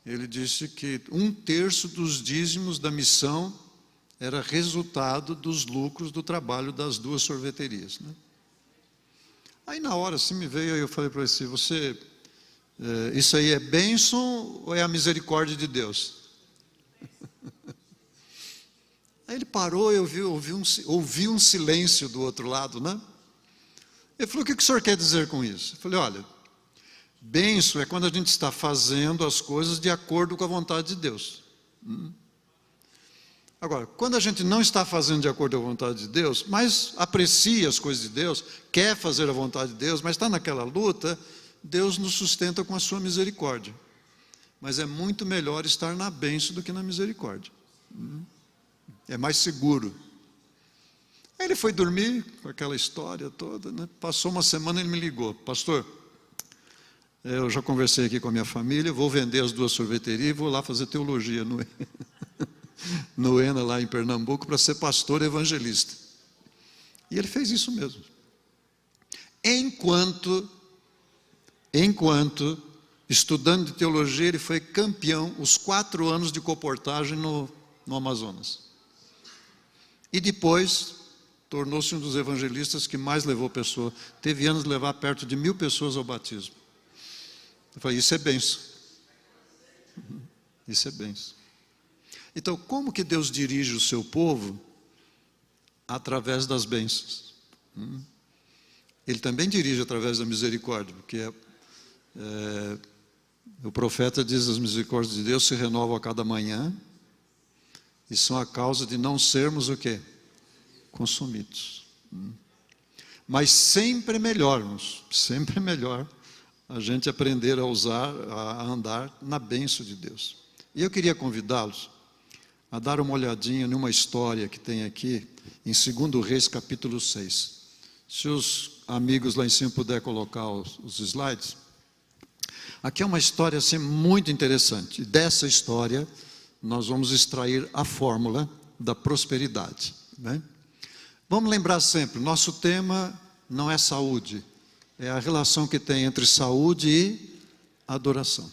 ele disse que 1/3 dos dízimos da missão era resultado dos lucros do trabalho das 2 sorveterias. Né? Aí na hora assim me veio, eu falei para ele assim: isso aí é bênção ou é a misericórdia de Deus? Aí ele parou e ouvi um silêncio do outro lado, né? Ele falou: o que o senhor quer dizer com isso? Eu falei: olha, bênção é quando a gente está fazendo as coisas de acordo com a vontade de Deus. Agora, quando a gente não está fazendo de acordo com a vontade de Deus, mas aprecia as coisas de Deus, quer fazer a vontade de Deus, mas está naquela luta, Deus nos sustenta com a sua misericórdia. Mas é muito melhor estar na bênção do que na misericórdia. É mais seguro. Aí ele foi dormir com aquela história toda, né? Passou uma semana e ele me ligou: pastor, eu já conversei aqui com a minha família, vou vender as 2 sorveterias e vou lá fazer teologia no ENA, lá em Pernambuco, para ser pastor evangelista. E ele fez isso mesmo. Enquanto estudando de teologia, ele foi campeão os 4 anos de comportagem no Amazonas. E depois tornou-se um dos evangelistas que mais levou pessoas. Teve anos de levar perto de 1000 pessoas ao batismo. Eu falei: isso é bênção. Isso é bênção. Então, como que Deus dirige o seu povo? Através das bênçãos. Ele também dirige através da misericórdia, porque o profeta diz: as misericórdias de Deus se renovam a cada manhã, e são a causa de não sermos o quê? Consumidos. Mas sempre é melhor, sempre é melhor a gente aprender a andar na bênção de Deus. E eu queria convidá-los a dar uma olhadinha numa história que tem aqui em 2 Reis, capítulo 6. Se os amigos lá em cima puderem colocar os slides. Aqui é uma história assim, muito interessante. E dessa história, nós vamos extrair a fórmula da prosperidade. Né? Vamos lembrar sempre, nosso tema não é saúde, é a relação que tem entre saúde e adoração.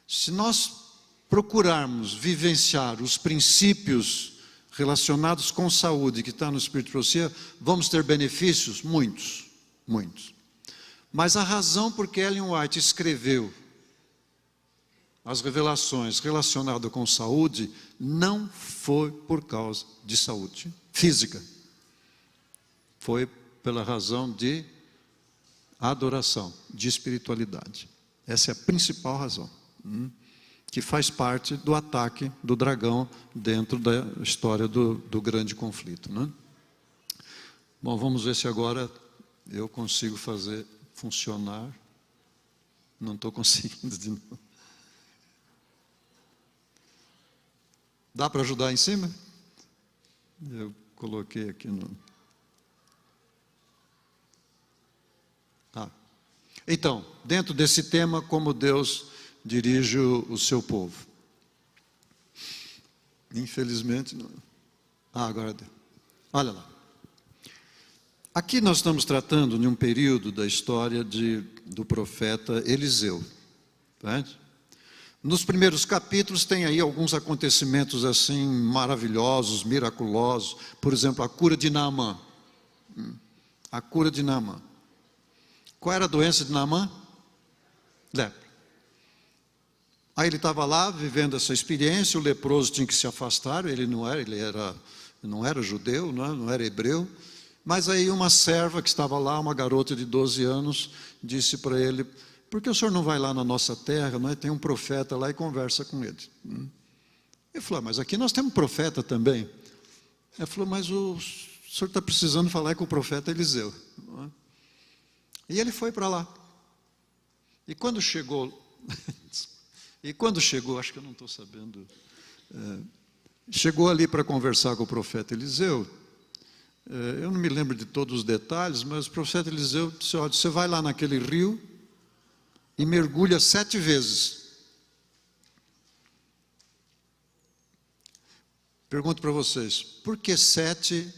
Se nós procurarmos vivenciar os princípios relacionados com saúde que está no Espírito de Profecia, vamos ter benefícios? Muitos. muitos. Mas a razão por que Ellen White escreveu as revelações relacionadas com saúde não foi por causa de saúde física. Foi pela razão de adoração, de espiritualidade. Essa é a principal razão, que faz parte do ataque do dragão dentro da história do grande conflito, né? Bom, vamos ver se agora eu consigo fazer funcionar. Não estou conseguindo de novo. Dá para ajudar em cima? Eu coloquei aqui no... Então, dentro desse tema, como Deus dirige o seu povo. Infelizmente, não. Agora deu. Olha lá. Aqui nós estamos tratando de um período da história do profeta Eliseu. Tá? Nos primeiros capítulos tem aí alguns acontecimentos assim maravilhosos, miraculosos. Por exemplo, a cura de Naamã. A cura de Naamã. Qual era a doença de Naamã? Lepra. Aí ele estava lá vivendo essa experiência, o leproso tinha que se afastar, ele não era judeu, não era hebreu, mas aí uma serva que estava lá, uma garota de 12 anos, disse para ele: por que o senhor não vai lá na nossa terra, não é? Tem um profeta lá e conversa com ele. Ele falou: mas aqui nós temos profeta também. Ele falou: mas o senhor está precisando falar com o profeta Eliseu. E ele foi para lá. E quando chegou, acho que eu não estou sabendo, chegou ali para conversar com o profeta Eliseu. Eu não me lembro de todos os detalhes, mas o profeta Eliseu disse: olha, você vai lá naquele rio e mergulha 7 vezes. Pergunto para vocês, por que 7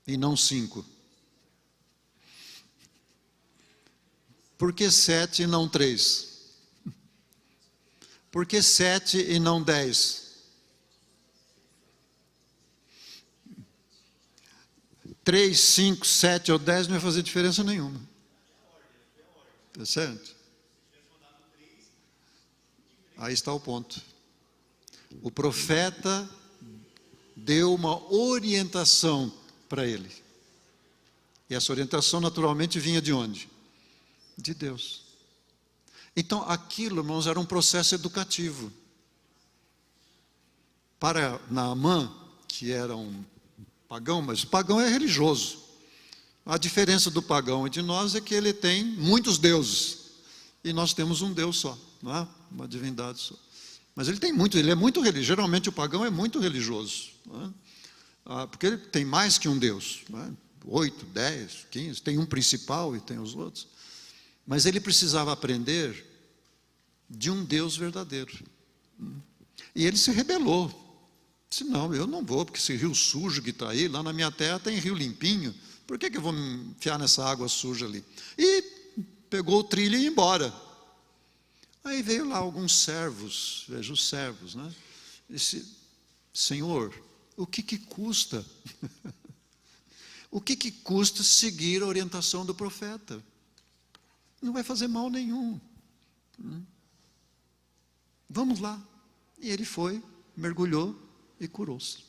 e não 5? Por que 7 e não 3? Por que 7 e não 10? 3, 5, 7 ou 10 não vai fazer diferença nenhuma. Tá certo? Aí está o ponto. O profeta deu uma orientação para ele. E essa orientação naturalmente vinha de onde? De Deus. Então aquilo, irmãos, era um processo educativo. Para Naamã, que era um pagão, mas pagão é religioso. A diferença do pagão e de nós é que ele tem muitos deuses. E nós temos um Deus só, não é? Uma divindade só. Mas ele é muito religioso. Geralmente o pagão é muito religioso, não é? Porque ele tem mais que um Deus, não é? 8, 10, 15, tem um principal e tem os outros. Mas ele precisava aprender de um Deus verdadeiro. E ele se rebelou. Disse: não, eu não vou, porque esse rio sujo que está aí, lá na minha terra tem rio limpinho. Por que eu vou me enfiar nessa água suja ali? E pegou o trilho e ia embora. Aí veio lá alguns servos, veja os servos, né? Disse: Senhor, o que custa? O que custa seguir a orientação do profeta? Não vai fazer mal nenhum. Vamos lá. E ele foi, mergulhou e curou-se.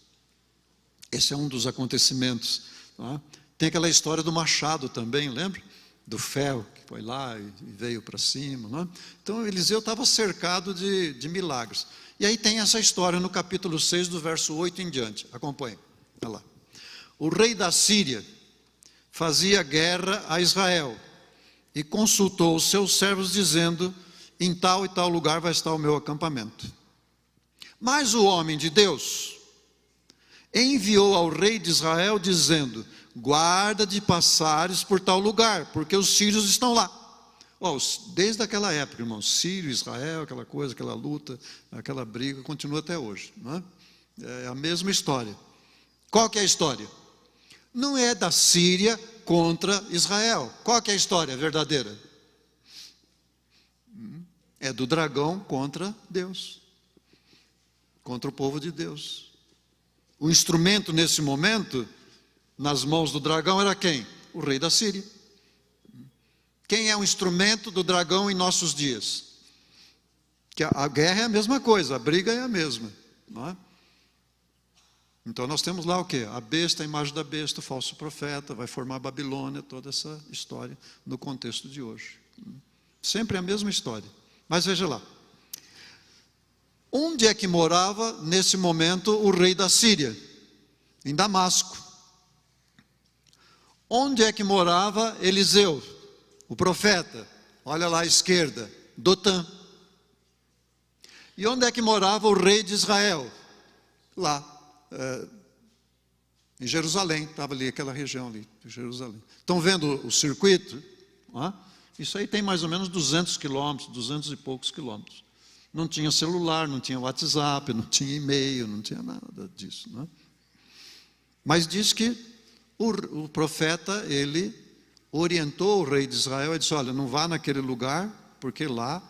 Esse é um dos acontecimentos. Não é? Tem aquela história do machado também, lembra? Do ferro que foi lá e veio para cima. Não é? Então Eliseu estava cercado de milagres. E aí tem essa história no capítulo 6, do verso 8 em diante. Acompanhe. Olha lá. O rei da Síria fazia guerra a Israel e consultou os seus servos, dizendo: em tal e tal lugar vai estar o meu acampamento. Mas o homem de Deus enviou ao rei de Israel, dizendo: guarda de passares por tal lugar, porque os sírios estão lá. Desde aquela época, irmãos, Sírio, Israel, aquela coisa, aquela luta, aquela briga, continua até hoje, não é? É a mesma história. Qual que é a história? Não é da Síria contra Israel. Qual que é a história verdadeira? É do dragão contra Deus, contra o povo de Deus. O instrumento nesse momento, nas mãos do dragão, era quem? O rei da Síria. Quem é o instrumento do dragão em nossos dias? Que a guerra é a mesma coisa, a briga é a mesma, não é? Então nós temos lá o quê? A besta, a imagem da besta, o falso profeta, vai formar a Babilônia, toda essa história no contexto de hoje. Sempre a mesma história. Mas veja lá. Onde é que morava, nesse momento, o rei da Síria? Em Damasco. Onde é que morava Eliseu, o profeta? Olha lá à esquerda, Dotã. E onde é que morava o rei de Israel? Lá, em Jerusalém, estava ali, aquela região ali, de Jerusalém. Estão vendo o circuito? Isso aí tem mais ou menos 200 quilômetros, 200 e poucos quilômetros. Não tinha celular, não tinha WhatsApp, não tinha e-mail, não tinha nada disso, não é? Mas diz que o profeta, ele orientou o rei de Israel e disse: olha, não vá naquele lugar, porque lá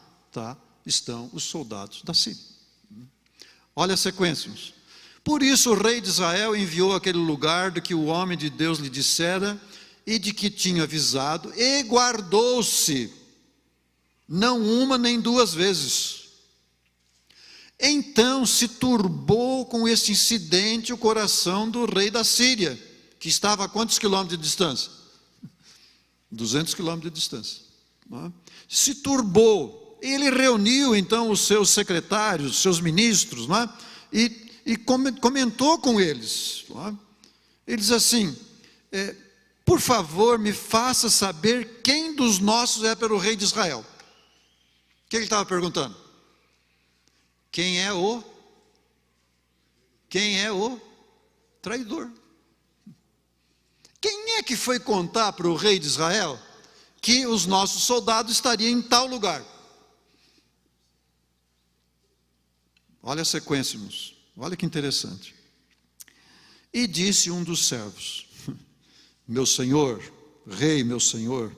estão os soldados da Síria. Olha a sequência. Por isso o rei de Israel enviou àquele lugar do que o homem de Deus lhe dissera e de que tinha avisado, e guardou-se, não uma nem duas vezes. Então se turbou com este incidente o coração do rei da Síria, que estava a quantos quilômetros de distância? 200 quilômetros de distância. Se turbou. Ele reuniu então os seus secretários, os seus ministros, e comentou com eles. Ele diz assim: por favor, me faça saber quem dos nossos é pelo rei de Israel. O que ele estava perguntando? Quem é o traidor? Quem é que foi contar para o rei de Israel que os nossos soldados estariam em tal lugar? Olha a sequência, irmãos. Olha que interessante. E disse um dos servos: meu senhor, rei, meu senhor,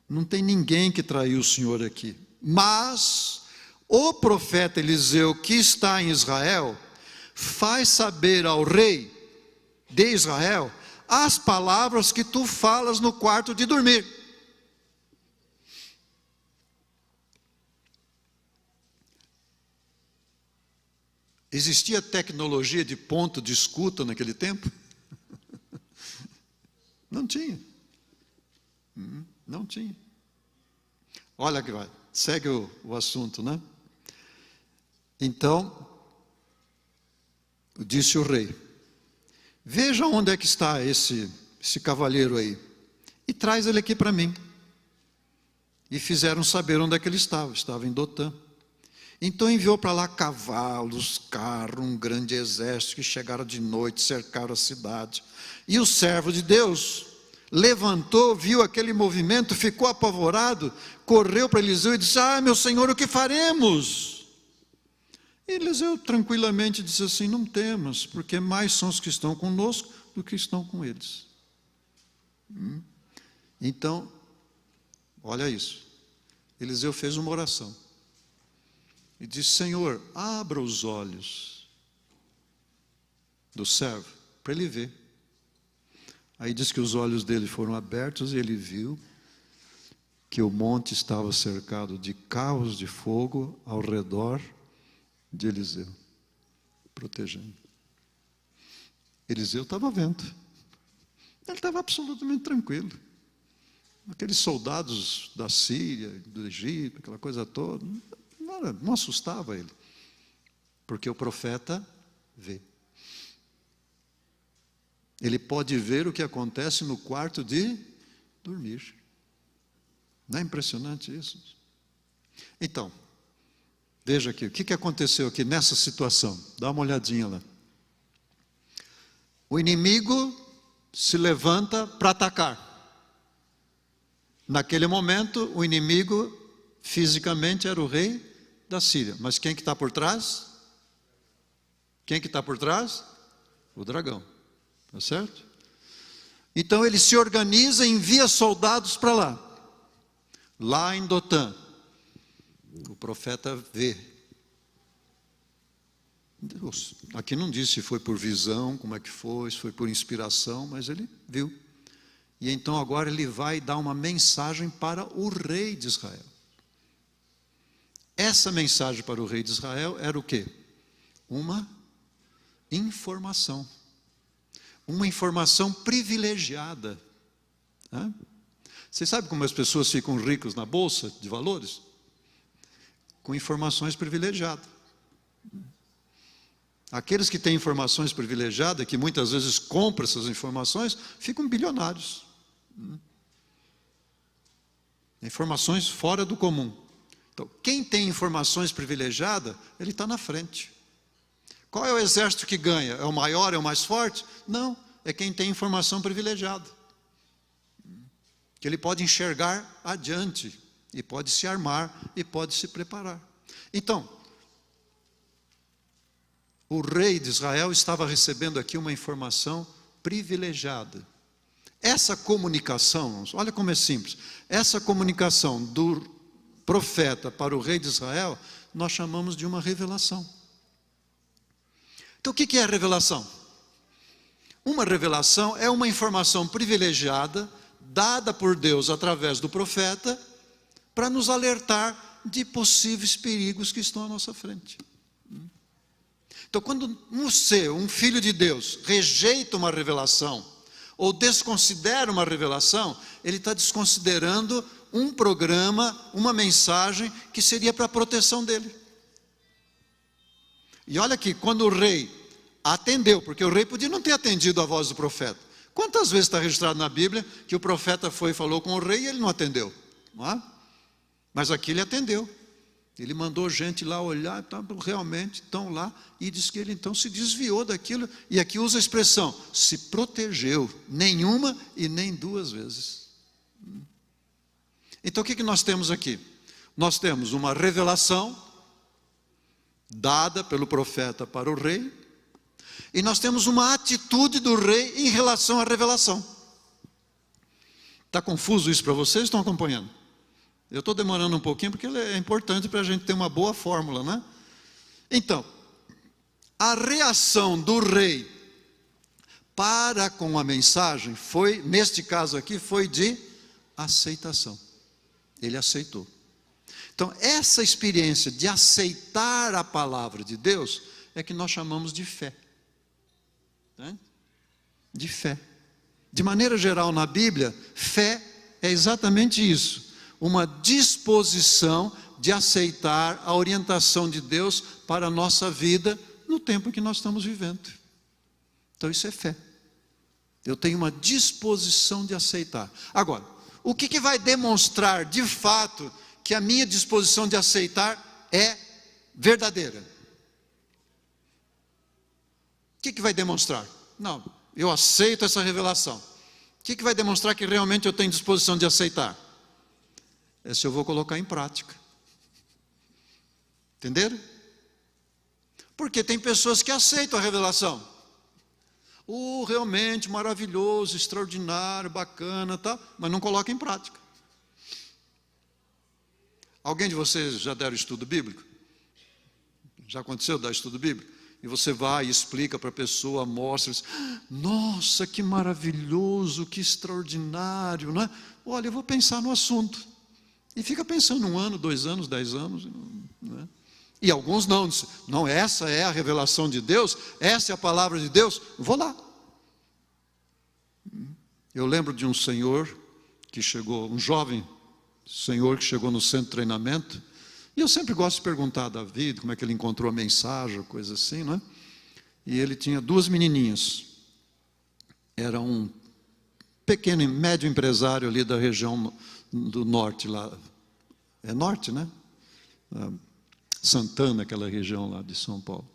não tem ninguém que traiu o senhor aqui, mas o profeta Eliseu, que está em Israel, faz saber ao rei de Israel as palavras que tu falas no quarto de dormir. Existia tecnologia de ponto de escuta naquele tempo? Não tinha. Não tinha. Olha que vai, segue o assunto, né? Então, disse o rei: veja onde é que está esse cavalheiro aí, e traz ele aqui para mim. E fizeram saber onde é que ele estava em Dotã. Então enviou para lá cavalos, carros, um grande exército, que chegaram de noite, cercaram a cidade. E o servo de Deus levantou, viu aquele movimento, ficou apavorado, correu para Eliseu e disse: meu senhor, o que faremos? E Eliseu tranquilamente disse assim: não temas, porque mais são os que estão conosco do que estão com eles. Então, olha isso. Eliseu fez uma oração e disse: Senhor, abra os olhos do servo para ele ver. Aí diz que os olhos dele foram abertos e ele viu que o monte estava cercado de carros de fogo ao redor de Eliseu, protegendo. Eliseu estava vendo. Ele estava absolutamente tranquilo. Aqueles soldados da Síria, do Egito, aquela coisa toda, não assustava ele, porque o profeta vê. Ele pode ver o que acontece no quarto de dormir. Não é impressionante isso? Então, veja aqui, o que aconteceu aqui nessa situação? Dá uma olhadinha lá. O inimigo se levanta para atacar. Naquele momento, o inimigo fisicamente era o rei da Síria. Mas quem que está por trás? Quem que está por trás? O dragão. Tá certo? Então ele se organiza e envia soldados para lá. Lá em Dotã. O profeta vê. Deus, aqui não diz se foi por visão, como é que foi, se foi por inspiração, mas ele viu. E então agora ele vai dar uma mensagem para o rei de Israel. Essa mensagem para o rei de Israel era o quê? Uma informação. Uma informação privilegiada. Você sabe como as pessoas ficam ricas na bolsa de valores? Com informações privilegiadas. Aqueles que têm informações privilegiadas, que muitas vezes compram essas informações, ficam bilionários. Informações fora do comum. Então, quem tem informações privilegiadas, ele está na frente. Qual é o exército que ganha? É o maior, é o mais forte? Não, é quem tem informação privilegiada. Que ele pode enxergar adiante, e pode se armar, e pode se preparar. Então, o rei de Israel estava recebendo aqui uma informação privilegiada. Essa comunicação, olha como é simples, essa comunicação do profeta para o rei de Israel, nós chamamos de uma revelação. Então, o que é a revelação? Uma revelação é uma informação privilegiada, dada por Deus através do profeta, para nos alertar de possíveis perigos que estão à nossa frente. Então, quando um filho de Deus, rejeita uma revelação, ou desconsidera uma revelação, ele está desconsiderando um programa, uma mensagem que seria para a proteção dele. E olha aqui, quando o rei atendeu, porque o rei podia não ter atendido a voz do profeta. Quantas vezes está registrado na Bíblia que o profeta foi e falou com o rei e ele não atendeu? Não é? Mas aqui ele atendeu. Ele mandou gente lá olhar, realmente estão lá, e diz que ele então se desviou daquilo, e aqui usa a expressão, se protegeu, nenhuma e nem duas vezes. Então o que nós temos aqui? Nós temos uma revelação dada pelo profeta para o rei, e nós temos uma atitude do rei em relação à revelação. Está confuso isso para vocês? Estão acompanhando? Eu estou demorando um pouquinho porque é importante para a gente ter uma boa fórmula, né? Então, a reação do rei para com a mensagem foi, neste caso aqui, foi de aceitação. Ele aceitou. Então, essa experiência de aceitar a palavra de Deus é que nós chamamos de fé. Né? De fé. De maneira geral, na Bíblia, fé é exatamente isso. Uma disposição de aceitar a orientação de Deus para a nossa vida no tempo em que nós estamos vivendo. Então isso é fé. Eu tenho uma disposição de aceitar. Agora, o que vai demonstrar de fato que a minha disposição de aceitar é verdadeira? O que vai demonstrar? Não, eu aceito essa revelação. O que vai demonstrar que realmente eu tenho disposição de aceitar? É se eu vou colocar em prática. Entenderam? Porque tem pessoas que aceitam a revelação. Realmente maravilhoso, extraordinário, bacana, tá? Mas não coloca em prática. Alguém de vocês já deram estudo bíblico? Já aconteceu dar estudo bíblico? E você vai e explica para a pessoa, mostra, diz, nossa, que maravilhoso, que extraordinário, não é? Olha, eu vou pensar no assunto. E fica pensando 1 ano, 2 anos, 10 anos. Né? E alguns não, essa é a revelação de Deus, essa é a palavra de Deus, vou lá. Eu lembro de um senhor que chegou, um jovem senhor que chegou no centro de treinamento, e eu sempre gosto de perguntar a David como é que ele encontrou a mensagem, coisa assim, né? E ele tinha 2 menininhas. Era um pequeno, médio empresário ali da região do norte lá, é norte, né? Santana, aquela região lá de São Paulo.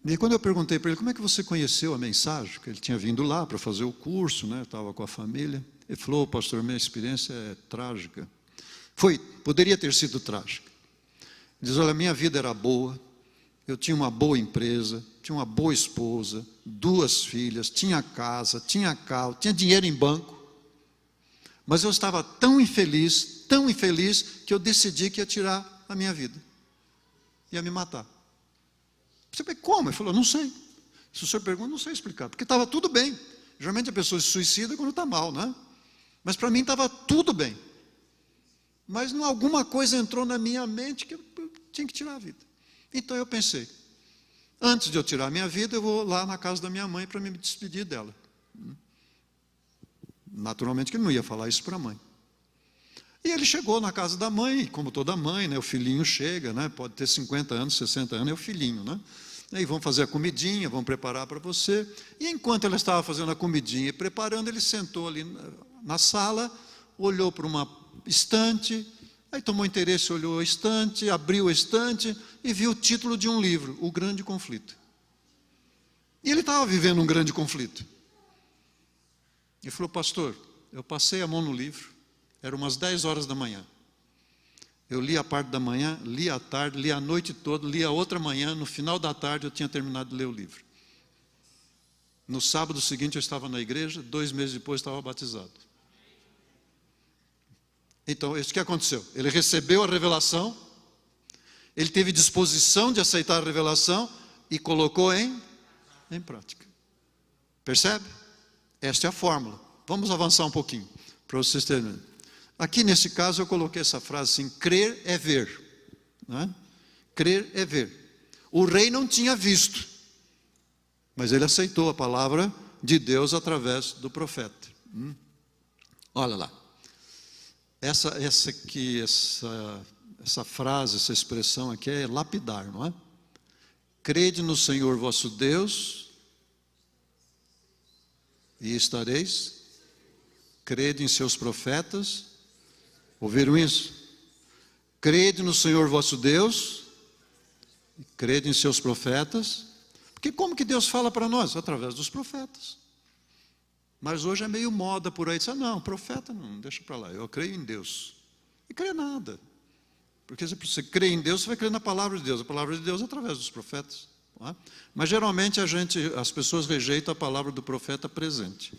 E quando eu perguntei para ele, como é que você conheceu a mensagem? Porque ele tinha vindo lá para fazer o curso, né? Estava com a família. Ele falou, pastor, minha experiência é trágica. Poderia ter sido trágica. Ele diz, olha, minha vida era boa, eu tinha uma boa empresa, tinha uma boa esposa, 2 filhas, tinha casa, tinha carro, tinha dinheiro em banco. Mas eu estava tão infeliz, que eu decidi que ia tirar a minha vida. Ia me matar. Você falou, como? Ele falou, não sei. Se o senhor pergunta, não sei explicar. Porque estava tudo bem. Geralmente a pessoa se suicida quando está mal, né? Mas para mim estava tudo bem. Mas alguma coisa entrou na minha mente que eu tinha que tirar a vida. Então eu pensei, antes de eu tirar a minha vida, eu vou lá na casa da minha mãe para me despedir dela. Naturalmente que ele não ia falar isso para a mãe. E ele chegou na casa da mãe, como toda mãe, né? O filhinho chega, né? Pode ter 50 anos, 60 anos, é o filhinho, né? Aí vão fazer a comidinha, vão preparar para você. E enquanto ela estava fazendo a comidinha e preparando, ele sentou ali na sala, olhou para uma estante, aí tomou interesse, olhou a estante, abriu a estante e viu o título de um livro, O Grande Conflito. E ele estava vivendo um grande conflito. Ele falou, pastor, eu passei a mão no livro, eram umas 10 horas da manhã. Eu li a parte da manhã, li à tarde, li a noite toda, li a outra manhã, no final da tarde eu tinha terminado de ler o livro. No sábado seguinte eu estava na igreja, 2 meses depois estava batizado. Então, isso que aconteceu? Ele recebeu a revelação, ele teve disposição de aceitar a revelação e colocou em prática. Percebe? Esta é a fórmula. Vamos avançar um pouquinho, para vocês terem. Aqui nesse caso eu coloquei essa frase assim, crer é ver. Né? Crer é ver. O rei não tinha visto, mas ele aceitou a palavra de Deus através do profeta. Olha lá. Essa frase, essa expressão aqui é lapidar, não é? Crede no Senhor vosso Deus e estareis. Crede em seus profetas. Ouviram isso? Crede no Senhor vosso Deus, crede em seus profetas, porque como que Deus fala para nós? Através dos profetas. Mas hoje é meio moda por aí, diz, não, profeta não, deixa para lá, eu creio em Deus. E crê nada, porque se você crê em Deus, você vai crer na palavra de Deus, a palavra de Deus é através dos profetas. Não é? Mas geralmente as pessoas rejeitam a palavra do profeta presente.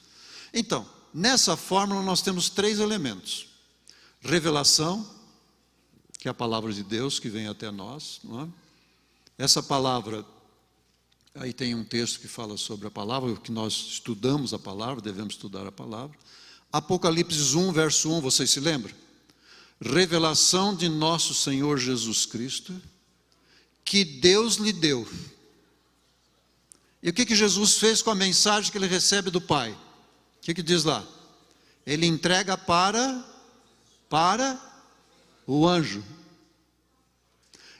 Então, nessa fórmula nós temos 3 elementos. Revelação, que é a palavra de Deus que vem até nós, não é? Essa palavra, aí tem um texto que fala sobre a palavra, que nós estudamos a palavra, devemos estudar a palavra. Apocalipse 1, verso 1, vocês se lembram? Revelação de nosso Senhor Jesus Cristo, que Deus lhe deu. E o que Jesus fez com a mensagem que ele recebe do Pai? O que diz lá? Ele entrega para o anjo.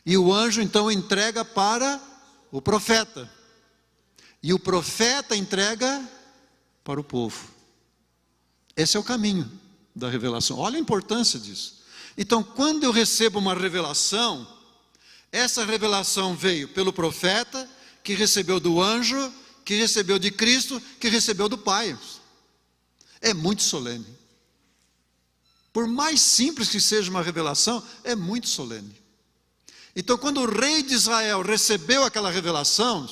E o anjo então entrega para o profeta. E o profeta entrega para o povo. Esse é o caminho da revelação. Olha a importância disso. Então, quando eu recebo uma revelação, essa revelação veio pelo profeta, que recebeu do anjo, que recebeu de Cristo, que recebeu do Pai. É muito solene. Por mais simples que seja uma revelação, é muito solene. Então, quando o rei de Israel recebeu aquela revelação,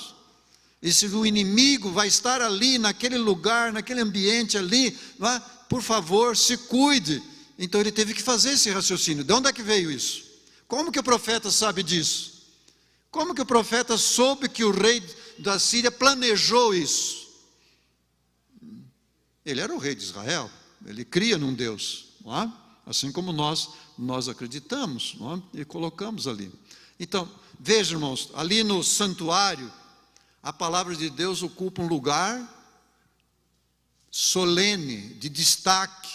e se o inimigo vai estar ali, naquele lugar, naquele ambiente ali, não é? Por favor, se cuide. Então ele teve que fazer esse raciocínio. De onde é que veio isso? Como que o profeta sabe disso? Como que o profeta soube que o rei da Síria planejou isso? Ele era o rei de Israel, ele cria num Deus, não é? Assim como nós acreditamos, não é? E colocamos ali. Então, veja, irmãos, ali no santuário, a palavra de Deus ocupa um lugar solene, de destaque,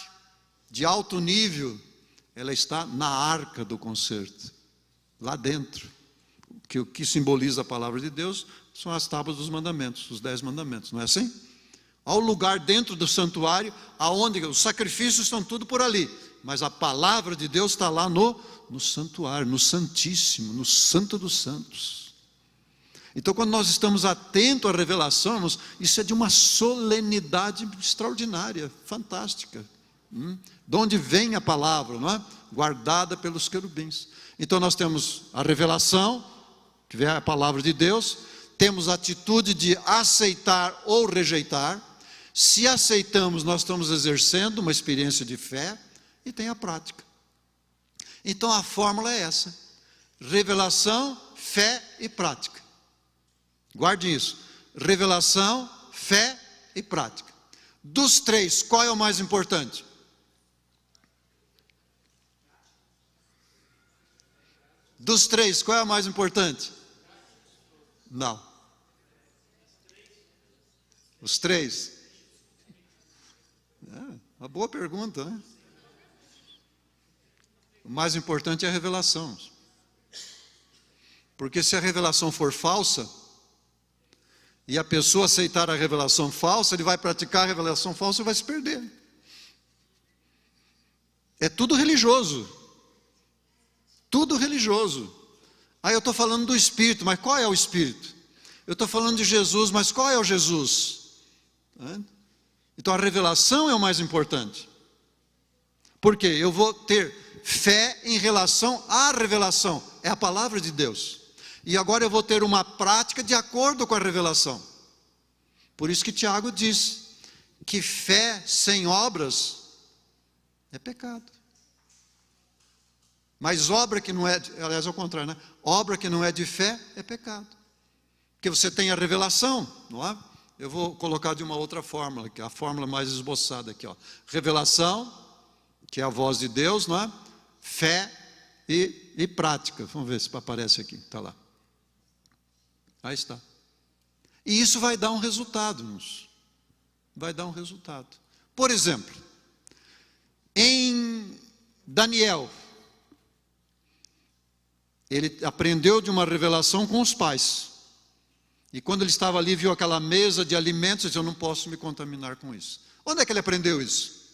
de alto nível. Ela está na arca do concerto, lá dentro. O que simboliza a palavra de Deus são as tábuas dos mandamentos, os 10 mandamentos, não é assim? Há um lugar dentro do santuário, aonde os sacrifícios estão tudo por ali, mas a palavra de Deus está lá no santuário, no Santíssimo, no Santo dos Santos. Então, quando nós estamos atentos à revelação, irmãos, isso é de uma solenidade extraordinária, fantástica. De onde vem a palavra, não é? Guardada pelos querubins. Então, nós temos a revelação, que vem a palavra de Deus, temos a atitude de aceitar ou rejeitar. Se aceitamos, nós estamos exercendo uma experiência de fé, e tem a prática. Então, a fórmula é essa: revelação, fé e prática. Guarde isso: revelação, fé e prática. Dos três, qual é o mais importante? Dos três, qual é o mais importante? Não. Os três? É uma boa pergunta, né? O mais importante é a revelação. Porque se a revelação for falsa, e a pessoa aceitar a revelação falsa, ele vai praticar a revelação falsa e vai se perder. É tudo religioso. Tudo religioso. Aí eu estou falando do Espírito, mas qual é o Espírito? Eu estou falando de Jesus, mas qual é o Jesus? Então a revelação é o mais importante. Por quê? Eu vou ter fé em relação à revelação. É a palavra de Deus. E agora eu vou ter uma prática de acordo com a revelação. Por isso que Tiago diz que fé sem obras é pecado. Mas obra que não é, aliás, ao contrário, né? Obra que não é de fé é pecado. Porque você tem a revelação, não é? Eu vou colocar de uma outra fórmula, que é a fórmula mais esboçada aqui, ó. Revelação, que é a voz de Deus, não é? Fé e prática. Vamos ver se aparece aqui, está lá. Aí está. E isso vai dar um resultado, irmãos. Vai dar um resultado. Por exemplo, em Daniel, ele aprendeu de uma revelação com os pais. E quando ele estava ali, viu aquela mesa de alimentos, ele disse, eu não posso me contaminar com isso. Onde é que ele aprendeu isso?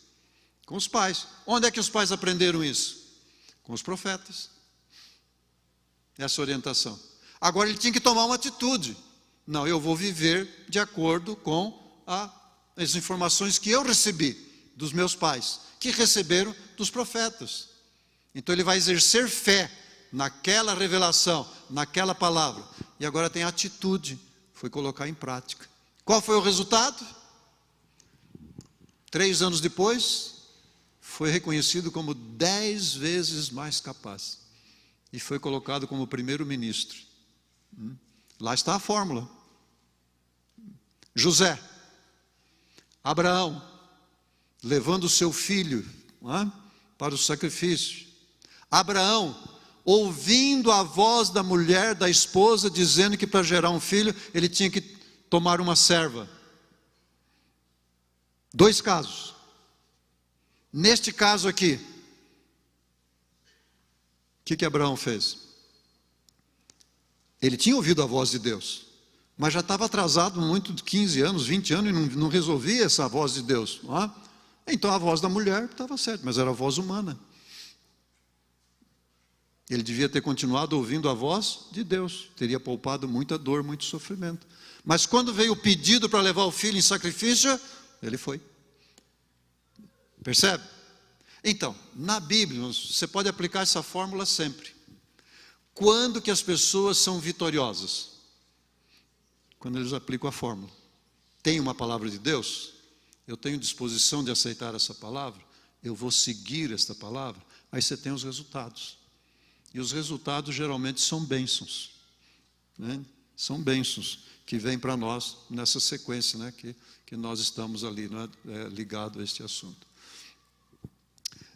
Com os pais. Onde é que os pais aprenderam isso? Com os profetas. Essa orientação. Agora ele tinha que tomar uma atitude. Não, eu vou viver de acordo com as informações que eu recebi dos meus pais, que receberam dos profetas. Então ele vai exercer fé naquela revelação, naquela palavra. E agora tem atitude, foi colocar em prática. Qual foi o resultado? 3 anos depois, foi reconhecido como 10 vezes mais capaz. E foi colocado como primeiro-ministro. Lá está a fórmula. José, Abraão, levando o seu filho para o sacrifício. Abraão, ouvindo a voz da mulher, da esposa, dizendo que para gerar um filho, ele tinha que tomar uma serva. 2 casos. Neste caso aqui, o que Abraão fez? Ele tinha ouvido a voz de Deus, mas já estava atrasado muito, 15 anos, 20 anos, e não resolvia essa voz de Deus. Não é? Então a voz da mulher estava certa, mas era a voz humana. Ele devia ter continuado ouvindo a voz de Deus, teria poupado muita dor, muito sofrimento. Mas quando veio o pedido para levar o filho em sacrifício, ele foi. Percebe? Então, na Bíblia, você pode aplicar essa fórmula sempre. Quando que as pessoas são vitoriosas? Quando eles aplicam a fórmula. Tem uma palavra de Deus, eu tenho disposição de aceitar essa palavra, eu vou seguir esta palavra, aí você tem os resultados. E os resultados geralmente são bênçãos, né? São bênçãos que vêm para nós nessa sequência, né? que nós estamos ali, né? Ligado a este assunto.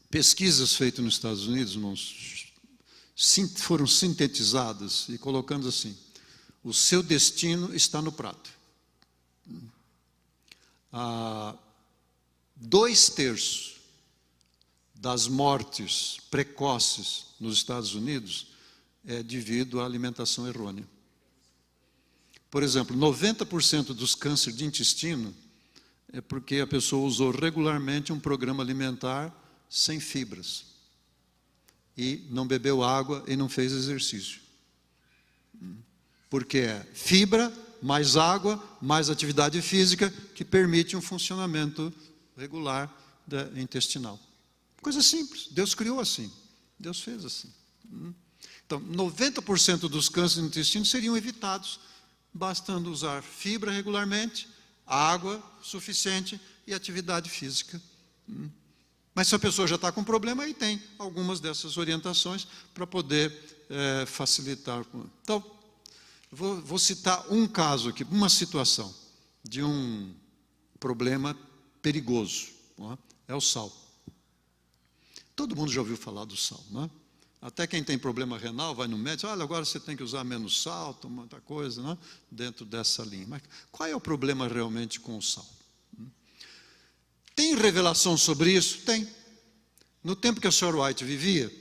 Pesquisas feitas nos Estados Unidos, irmãos, foram sintetizadas e colocando assim: o seu destino está no prato. 2/3 das mortes precoces nos Estados Unidos é devido à alimentação errônea. Por exemplo, 90% dos cânceres de intestino é porque a pessoa usou regularmente um programa alimentar sem fibras e não bebeu água e não fez exercício. Porque é fibra, mais água, mais atividade física que permite um funcionamento regular intestinal. Coisa simples, Deus criou assim, Deus fez assim. Então, 90% dos cânceres do intestino seriam evitados, bastando usar fibra regularmente, água suficiente e atividade física. Mas se a pessoa já está com problema, aí tem algumas dessas orientações para poder facilitar. Então, vou citar um caso aqui, uma situação de um problema perigoso, não é? É o sal. Todo mundo já ouviu falar do sal, não é? Até quem tem problema renal vai no médico, olha, agora você tem que usar menos sal, tomar muita coisa, né? Dentro dessa linha. Mas qual é o problema realmente com o sal? Tem revelação sobre isso? Tem. No tempo que a Sra. White vivia,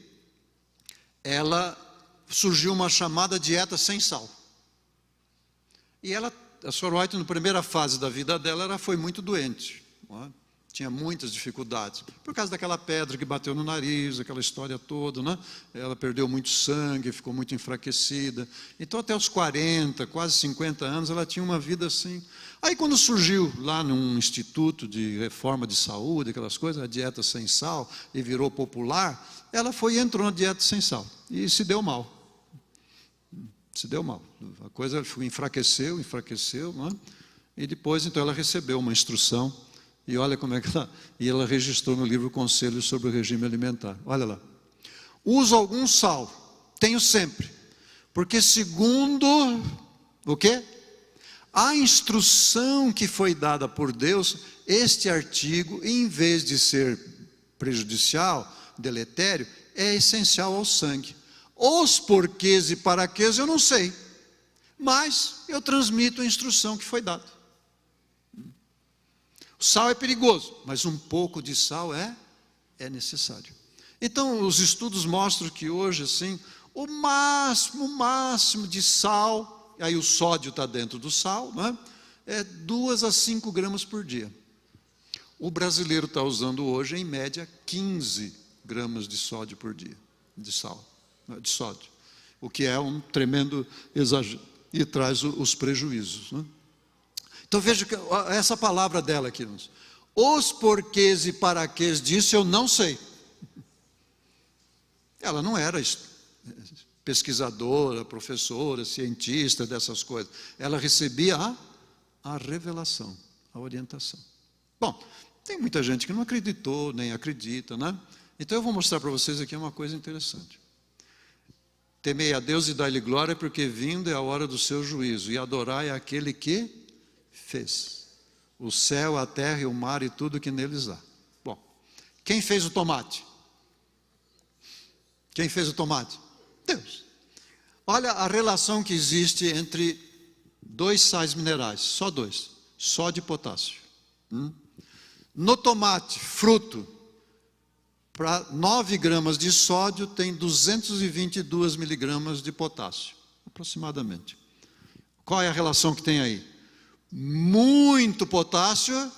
surgiu uma chamada dieta sem sal. E a Sra. White, na primeira fase da vida dela, ela foi muito doente, não é? Tinha muitas dificuldades, por causa daquela pedra que bateu no nariz, aquela história toda, né? Ela perdeu muito sangue, ficou muito enfraquecida. Então, até os 40, quase 50 anos, ela tinha uma vida assim. Aí, quando surgiu lá num instituto de reforma de saúde, aquelas coisas, a dieta sem sal, e virou popular, ela foi e entrou na dieta sem sal, e se deu mal. Se deu mal. A coisa enfraqueceu, não é? E depois, então, ela recebeu uma instrução. E olha como é que ela registrou no livro Conselho sobre o Regime Alimentar. Olha lá. Uso algum sal, tenho sempre, porque segundo o quê? A instrução que foi dada por Deus, este artigo, em vez de ser prejudicial, deletério, é essencial ao sangue. Os porquês e paraquês eu não sei, mas eu transmito a instrução que foi dada. O sal é perigoso, mas um pouco de sal é necessário. Então, os estudos mostram que hoje, assim, o máximo de sal, aí o sódio está dentro do sal, né? É 2 a 5 gramas por dia. O brasileiro está usando hoje, em média, 15 gramas de sódio por dia, de sódio, o que é um tremendo exagero e traz os prejuízos, né? Então veja que essa palavra dela aqui, os porquês e paraquês disso eu não sei. Ela não era pesquisadora, professora, cientista dessas coisas. Ela recebia a revelação, a orientação. Bom, tem muita gente que não acreditou, nem acredita, né? Então eu vou mostrar para vocês aqui uma coisa interessante. Temei a Deus e dai-lhe glória, porque vindo é a hora do seu juízo, e adorai aquele que fez o céu, a terra e o mar e tudo que neles há. Bom, quem fez o tomate? Quem fez o tomate? Deus. Olha a relação que existe entre 2 sais minerais, só 2, sódio e potássio. No tomate, fruto, para 9 gramas de sódio tem 222 miligramas de potássio, aproximadamente. Qual é a relação que tem aí? Muito potássio,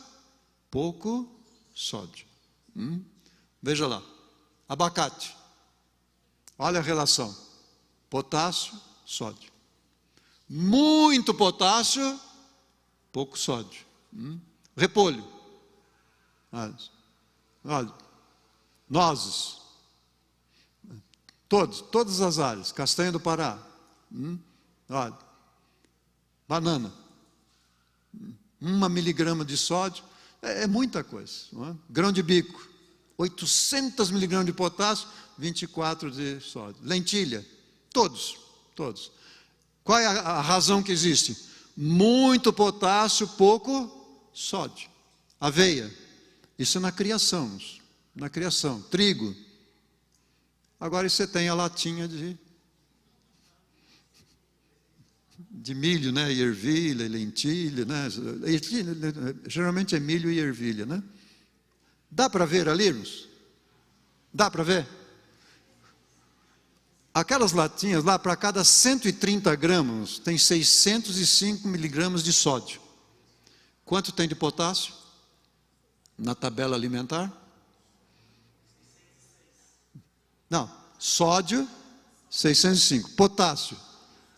pouco sódio. Veja lá, abacate. Olha a relação, potássio, sódio. Muito potássio, pouco sódio. Repolho. Olha, nozes. Todas as áreas. Castanha do Pará. Olha, banana. 1 miligrama de sódio, é muita coisa, não é? Grão de bico, 800 miligramas de potássio, 24 de sódio. Lentilha, todos. Qual é a razão que existe? Muito potássio, pouco sódio. Aveia, isso é na criação. Trigo. Agora você tem a latinha de milho, né? E ervilha, lentilha, né? Geralmente é milho e ervilha, né? Dá para ver ali, irmãos? Dá para ver? Aquelas latinhas lá, para cada 130 gramas, tem 605 miligramas de sódio. Quanto tem de potássio? Na tabela alimentar? Não, sódio, 605. Potássio,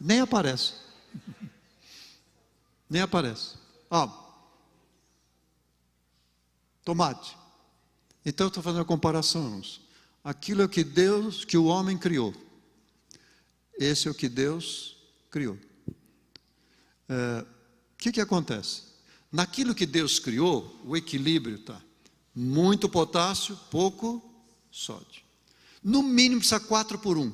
nem aparece. Nem aparece. Tomate. Então eu estou fazendo a comparação, irmãos. Aquilo é que o homem criou. Esse é o que Deus criou. O que acontece? Naquilo que Deus criou, o equilíbrio está. Muito potássio, pouco sódio. No mínimo precisa 4:1,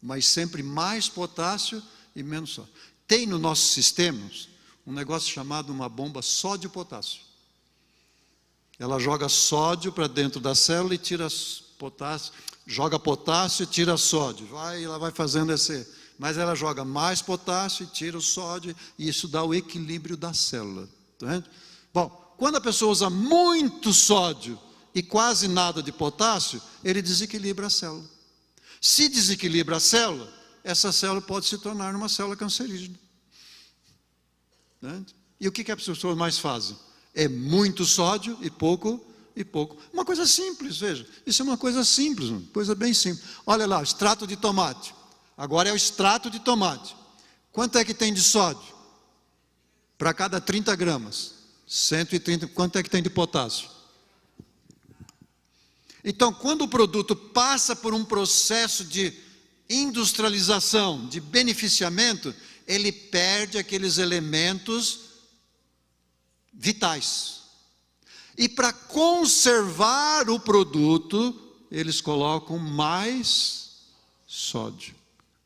mas sempre mais potássio e menos sódio. Tem no nosso sistema um negócio chamado uma bomba sódio-potássio. Ela joga sódio para dentro da célula e tira potássio, joga potássio e tira sódio. Ela vai fazendo esse, mas ela joga mais potássio e tira o sódio, e isso dá o equilíbrio da célula. Tá vendo? Bom, quando a pessoa usa muito sódio e quase nada de potássio, ele desequilibra a célula. Se desequilibra a célula, essa célula pode se tornar uma célula cancerígena. E o que as pessoas mais fazem? É muito sódio e pouco. Uma coisa simples, veja. Isso é uma coisa simples, uma coisa bem simples. Olha lá, extrato de tomate. Agora é o extrato de tomate. Quanto é que tem de sódio? Para cada 30 gramas. 130. Quanto é que tem de potássio? Então, quando o produto passa por um processo de industrialização, de beneficiamento, ele perde aqueles elementos vitais. E para conservar o produto, eles colocam mais sódio,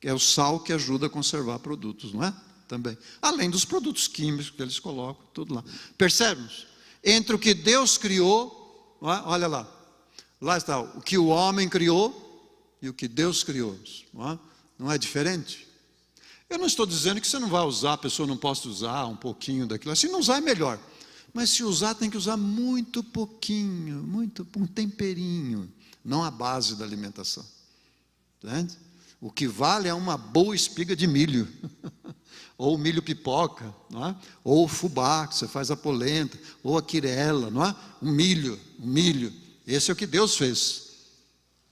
que é o sal que ajuda a conservar produtos, não é? Também. Além dos produtos químicos que eles colocam, tudo lá. Percebemos? Entre o que Deus criou, não é? Olha lá. Lá está o que o homem criou e o que Deus criou. Não é diferente? Eu não estou dizendo que você não vai usar, a pessoa não possa usar um pouquinho daquilo. Se não usar é melhor. Mas se usar, tem que usar muito pouquinho, um temperinho, não a base da alimentação. Entende? O que vale é uma boa espiga de milho, ou milho pipoca, não é? Ou o fubá, que você faz a polenta, ou a quirela, não é? Um milho. Esse é o que Deus fez.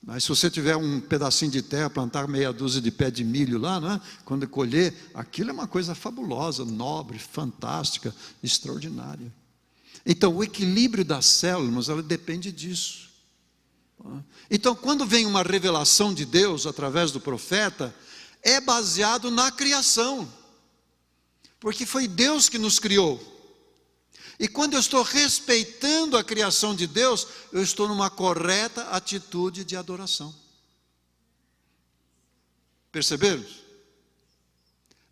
Mas se você tiver um pedacinho de terra, plantar meia dúzia de pé de milho lá, não é? Quando colher, aquilo é uma coisa fabulosa, nobre, fantástica, extraordinária. Então, o equilíbrio das células, ela depende disso. Então, quando vem uma revelação de Deus através do profeta, é baseado na criação. Porque foi Deus que nos criou. E quando eu estou respeitando a criação de Deus, eu estou numa correta atitude de adoração. Perceberam?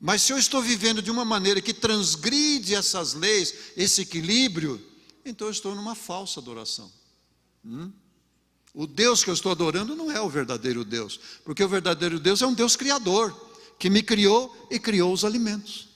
Mas se eu estou vivendo de uma maneira que transgride essas leis, esse equilíbrio, então eu estou numa falsa adoração. O Deus que eu estou adorando não é o verdadeiro Deus, porque o verdadeiro Deus é um Deus criador, que me criou e criou os alimentos.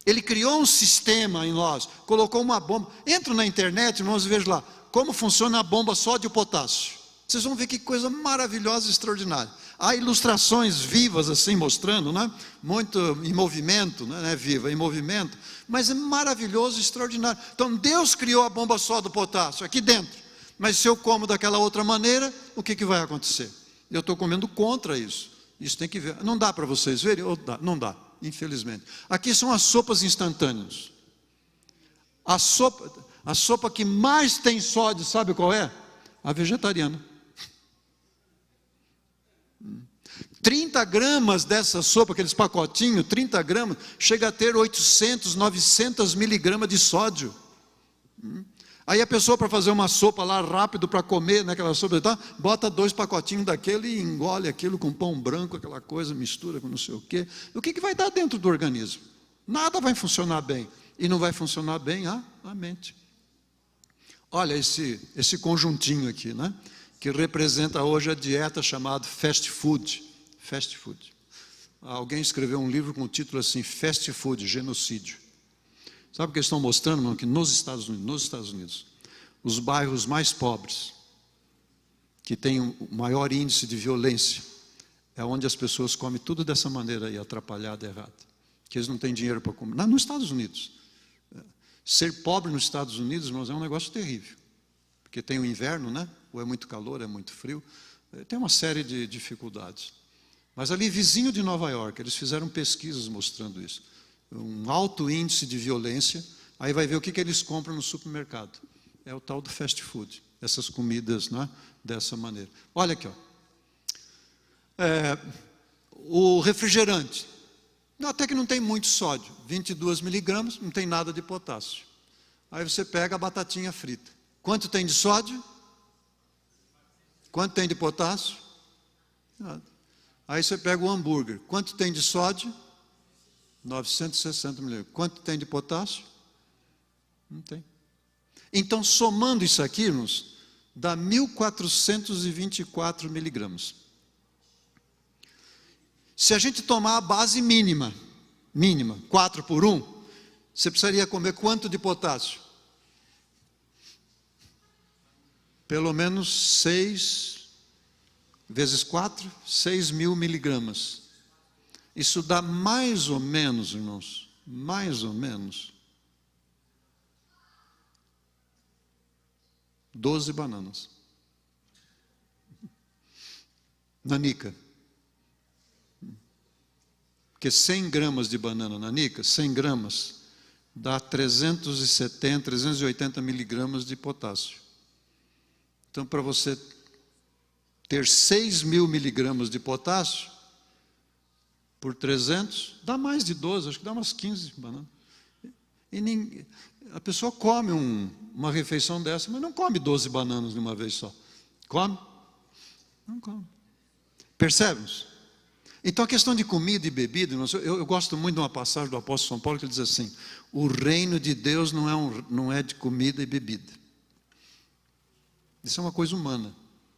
Ele criou um sistema em nós, colocou uma bomba. Entra na internet, irmãos, e veja lá, como funciona a bomba sódio e potássio. Vocês vão ver que coisa maravilhosa e extraordinária. Há ilustrações vivas assim, mostrando, né? Muito em movimento, não é viva, em movimento, mas é maravilhoso e extraordinário. Então Deus criou a bomba sódio e potássio aqui dentro, mas se eu como daquela outra maneira, o que vai acontecer? Eu estou comendo contra isso. Isso tem que ver. Não dá para vocês verem? Não dá, infelizmente. Aqui são as sopas instantâneas. A sopa que mais tem sódio, sabe qual é? A vegetariana. 30 gramas dessa sopa, aqueles pacotinhos, 30 gramas, chega a ter 800, 900 miligramas de sódio. Aí a pessoa, para fazer uma sopa lá rápido para comer, naquela sopa, tá, bota 2 pacotinhos daquele e engole aquilo com pão branco, aquela coisa, mistura com não sei o quê. O que vai dar dentro do organismo? Nada vai funcionar bem. E não vai funcionar bem a mente. Olha esse conjuntinho aqui, né? Que representa hoje a dieta chamada fast food. Fast food. Alguém escreveu um livro com o título assim, Fast Food, Genocídio. Sabe o que eles estão mostrando, irmão? Que nos Estados Unidos, os bairros mais pobres, que têm o maior índice de violência, é onde as pessoas comem tudo dessa maneira aí, atrapalhada, errada. Que eles não têm dinheiro para comer. Não, nos Estados Unidos. Ser pobre nos Estados Unidos, irmãos, é um negócio terrível. Porque tem o inverno, né? Ou é muito calor, é muito frio. Tem uma série de dificuldades. Mas ali, vizinho de Nova York, eles fizeram pesquisas mostrando isso. Um alto índice de violência. Aí vai ver o que eles compram no supermercado. É o tal do fast food. Essas comidas, né? Dessa maneira. Olha aqui, ó. O refrigerante. Até que não tem muito sódio. 22 miligramas, não tem nada de potássio. Aí você pega a batatinha frita. Quanto tem de sódio? Quanto tem de potássio? Nada. Aí você pega o hambúrguer. Quanto tem de sódio? 960 miligramas. Quanto tem de potássio? Não tem. Então, somando isso aqui, irmãos, dá 1.424 miligramas. Se a gente tomar a base mínima, 4 por 1, você precisaria comer quanto de potássio? Pelo menos 6 vezes 4, 6.000 miligramas. Isso dá mais ou menos, irmãos, mais ou menos 12 bananas. Nanica. Porque 100 gramas de banana nanica, 100 gramas, dá 370, 380 miligramas de potássio. Então, para você ter 6.000 miligramas de potássio, por 300, dá mais de 12, acho que dá umas 15 bananas. E a pessoa come uma refeição dessa, mas não come 12 bananas de uma vez só. Come? Não come. Percebemos? Então, a questão de comida e bebida, eu gosto muito de uma passagem do apóstolo São Paulo que ele diz assim: o reino de Deus não é de comida e bebida. Isso é uma coisa humana.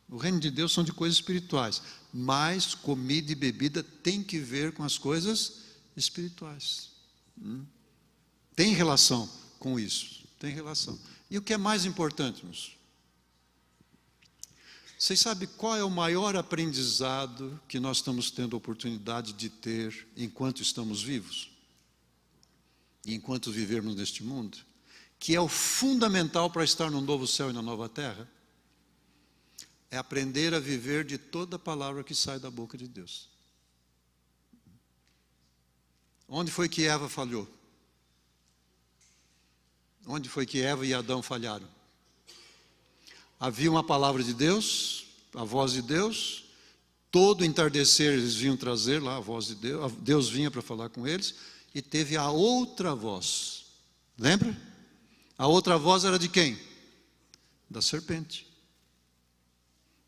O reino de Deus são de coisas espirituais, mas comida e bebida tem que ver com as coisas espirituais. Tem relação com isso, tem relação. E o que é mais importante, irmãos? Vocês sabem qual é o maior aprendizado que nós estamos tendo a oportunidade de ter enquanto estamos vivos? E enquanto vivermos neste mundo? Que é o fundamental para estar no novo céu e na nova terra? É aprender a viver de toda palavra que sai da boca de Deus. Onde foi que Eva falhou? Onde foi que Eva e Adão falharam? Havia uma palavra de Deus, a voz de Deus, todo entardecer eles vinham trazer lá a voz de Deus, Deus vinha para falar com eles, e teve a outra voz. Lembra? A outra voz era de quem? Da serpente.